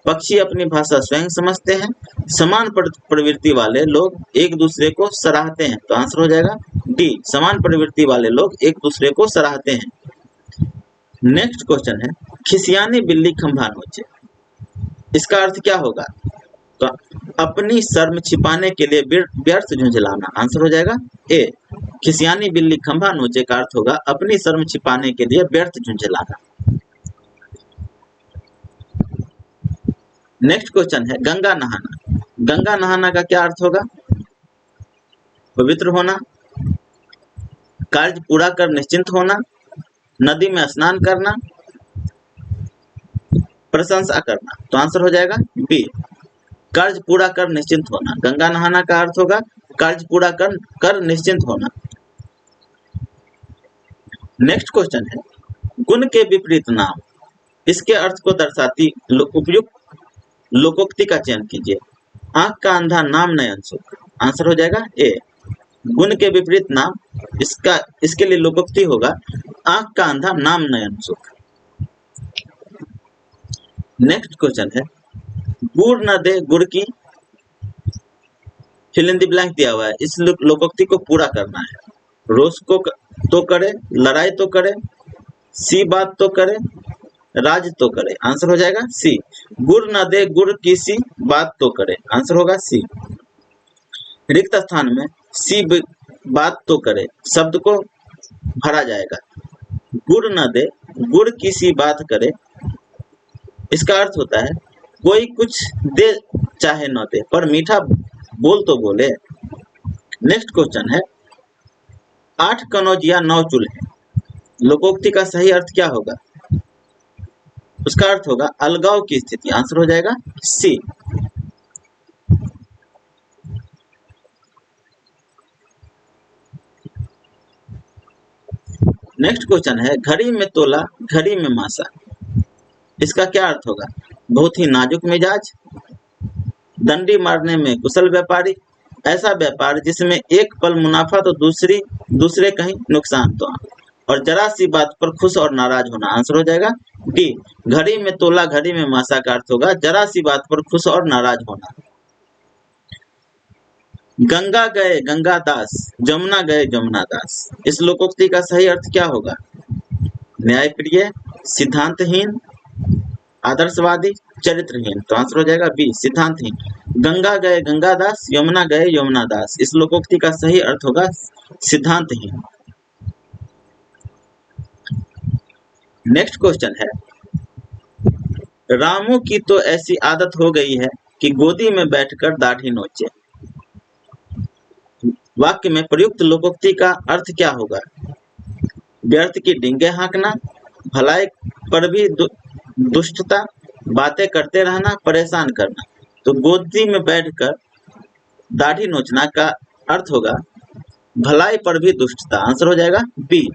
पक्षी अपनी भाषा स्वयं समझते हैं, समान प्रवृत्ति वाले लोग एक दूसरे को सराहते हैं। तो आंसर हो जाएगा डी, समान प्रवृत्ति वाले लोग एक दूसरे को सराहते हैं। नेक्स्ट क्वेश्चन है, खिसियानी बिल्ली खंभा नोचे, इसका अर्थ क्या होगा? तो अपनी शर्म छिपाने के लिए व्यर्थ झुंझलाना। आंसर हो जाएगा ए, खिसियानी बिल्ली खंभा नोचे का अर्थ होगा अपनी शर्म छिपाने के लिए व्यर्थ झुंझलाना। नेक्स्ट क्वेश्चन है, गंगा नहाना, गंगा नहाना का क्या अर्थ होगा? पवित्र होना, कार्य पूरा कर निश्चिंत होना, नदी में स्नान करना, प्रशंसा करना। तो आंसर हो जाएगा बी, कार्य पूरा कर निश्चिंत होना। गंगा नहाना का अर्थ होगा कार्य पूरा कर निश्चिंत होना। नेक्स्ट क्वेश्चन है, गुण के विपरीत नाम, इसके अर्थ को दर्शाती उपयुक्त लोकोक्ति का चयन कीजिए। आंख का अंधा नाम नयन सुख, आंसर हो जाएगा ए, गुण के विपरीत नाम, इसके लिए लोकोक्ति होगा आंख का अंधा नाम नयन सुख। नेक्स्ट क्वेश्चन है, गुड़ न दे गुड़ की, फिल इन द ब्लैंक दिया हुआ है, इस लोकोक्ति को पूरा करना है। रोज को तो करे, लड़ाई तो करे, सी बात तो करे, राज तो करे। आंसर हो जाएगा सी, गुड़ न दे गुड़ की सी बात तो करे। आंसर होगा सी। रिक्त स्थान में सी बात तो करे शब्द को भरा जाएगा। गुड़ न दे गुड़ की सी बात करे, इसका अर्थ होता है कोई कुछ दे चाहे न दे पर मीठा बोल तो बोले। नेक्स्ट क्वेश्चन है, 8 कनौजिया 9 चूल्हे, लोकोक्ति का सही अर्थ क्या होगा? उसका अर्थ होगा अलगाव की स्थिति। आंसर हो जाएगा सी। नेक्स्ट क्वेश्चन है घड़ी में तोला घड़ी में मासा, इसका क्या अर्थ होगा? बहुत ही नाजुक मिजाज, डंडी मारने में कुशल व्यापारी, ऐसा व्यापार जिसमें एक पल मुनाफा तो दूसरे कहीं नुकसान तो, और जरा सी बात पर खुश और नाराज होना। आंसर हो जाएगा डी, घड़ी में तोला घड़ी में मासा का अर्थ होगा जरा सी बात पर खुश और नाराज होना। गंगा गए गंगा दास, जमुना गए जमुना दास, इस लोकोक्ति का सही अर्थ क्या होगा? न्यायप्रिय, सिद्धांतहीन, आदर्शवादी, चरित्रहीन। तो आंसर हो जाएगा बी, सिद्धांतहीन। गंगा गए गंगा दास, यमुना गए यमुना दास, इस लोकोक्ति का सही अर्थ होगा सिद्धांतहीन। नेक्स्ट क्वेश्चन है रामू की तो ऐसी आदत हो गई है कि गोदी में बैठकर दाढ़ी नोचे, वाक्य में प्रयुक्त लोकोक्ति का अर्थ क्या होगा? व्यर्थ की डींगे हाँकना, भलाई पर भी दुष्टता, बातें करते रहना, परेशान करना। तो गोदी में बैठकर दाढ़ी नोचना का अर्थ होगा भलाई पर भी दुष्टता। आंसर हो जाएगा बी,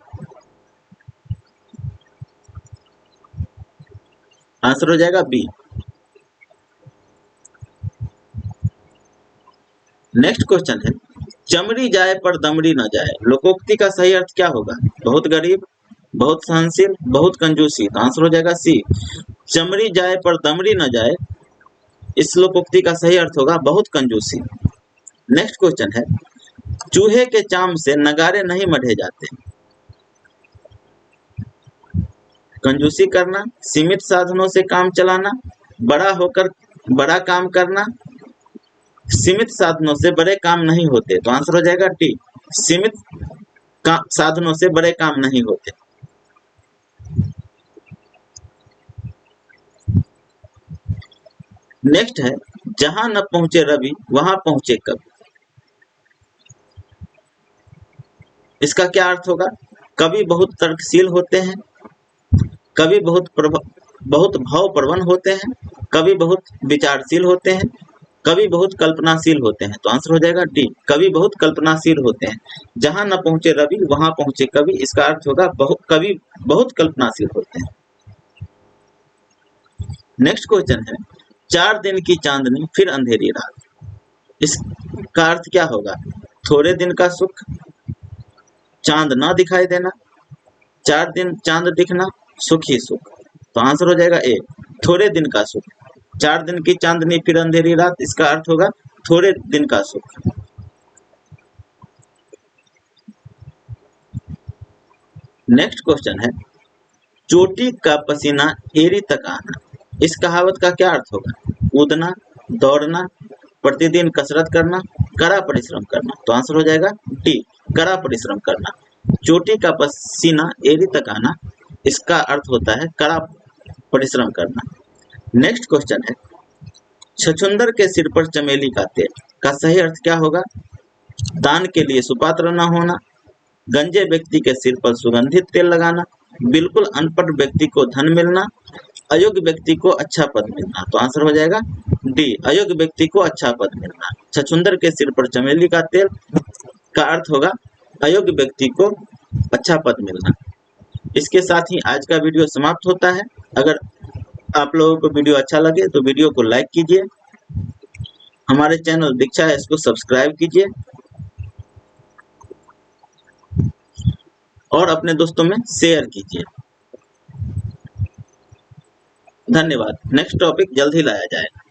आंसर हो जाएगा बी। नेक्स्ट क्वेश्चन है चमड़ी जाए पर दमड़ी न जाए, लोकोक्ति का सही अर्थ क्या होगा? बहुत गरीब, बहुत सहनशील, बहुत कंजूसी। तो आंसर हो जाएगा सी, चमड़ी जाए पर दमड़ी न जाए, इस लोकोक्ति का सही अर्थ होगा बहुत कंजूसी। नेक्स्ट क्वेश्चन है चूहे के चाम से नगारे नहीं मढ़े जाते, कंजूसी करना, सीमित साधनों से काम चलाना, बड़ा होकर बड़ा काम करना, सीमित साधनों से बड़े काम नहीं होते। तो आंसर हो जाएगा टी, सीमित साधनों से बड़े काम नहीं होते। नेक्स्ट है जहां न पहुंचे रवि वहां पहुंचे कवि, इसका क्या अर्थ होगा? कवि बहुत तर्कशील होते हैं, कवि बहुत भावप्रवण होते हैं, कवि बहुत विचारशील होते हैं, कवि बहुत कल्पनाशील होते हैं। तो आंसर हो जाएगा डी, कवि बहुत कल्पनाशील होते हैं। जहां न पहुंचे रवि वहां पहुंचे कवि, इसका अर्थ होगा कवि बहुत कल्पनाशील होते हैं। नेक्स्ट क्वेश्चन है 4 दिन की चांदनी फिर अंधेरी रात, इसका अर्थ क्या होगा? थोड़े दिन का सुख, चांद न दिखाई देना, 4 दिन चांद दिखना, सुख ही सुख। तो आंसर हो जाएगा ए, थोड़े दिन का सुख। 4 दिन की चांदनी फिर अंधेरी रात, इसका अर्थ होगा थोड़े दिन का सुख। नेक्स्ट क्वेश्चन है चोटी का पसीना एड़ी तक आना, इस कहावत का क्या अर्थ होगा? कूदना, दौड़ना, प्रतिदिन कसरत करना, कड़ा परिश्रम करना। तो आंसर हो जाएगा डी, कड़ा परिश्रम करना। चोटी का पसीना एड़ी तक आना, इसका अर्थ होता है कड़ा परिश्रम करना। नेक्स्ट क्वेश्चन है छछूंदर के सिर पर चमेली का तेल का सही अर्थ क्या होगा? दान के लिए सुपात्र न होना, गंजे व्यक्ति के सिर पर सुगंधित तेल लगाना, बिल्कुल अनपढ़ व्यक्ति को धन मिलना, अयोग्य व्यक्ति को अच्छा पद मिलना। तो आंसर हो जाएगा डी, अयोग्य व्यक्ति को अच्छा पद मिलना। छछूंदर के सिर पर चमेली का तेल का अर्थ होगा अयोग्य व्यक्ति को अच्छा पद मिलना। इसके साथ ही आज का वीडियो समाप्त होता है। अगर आप लोगों को वीडियो अच्छा लगे तो वीडियो को लाइक कीजिए, हमारे चैनल दीक्षा है इसको सब्सक्राइब कीजिए और अपने दोस्तों में शेयर कीजिए। धन्यवाद। नेक्स्ट टॉपिक जल्द ही लाया जाएगा।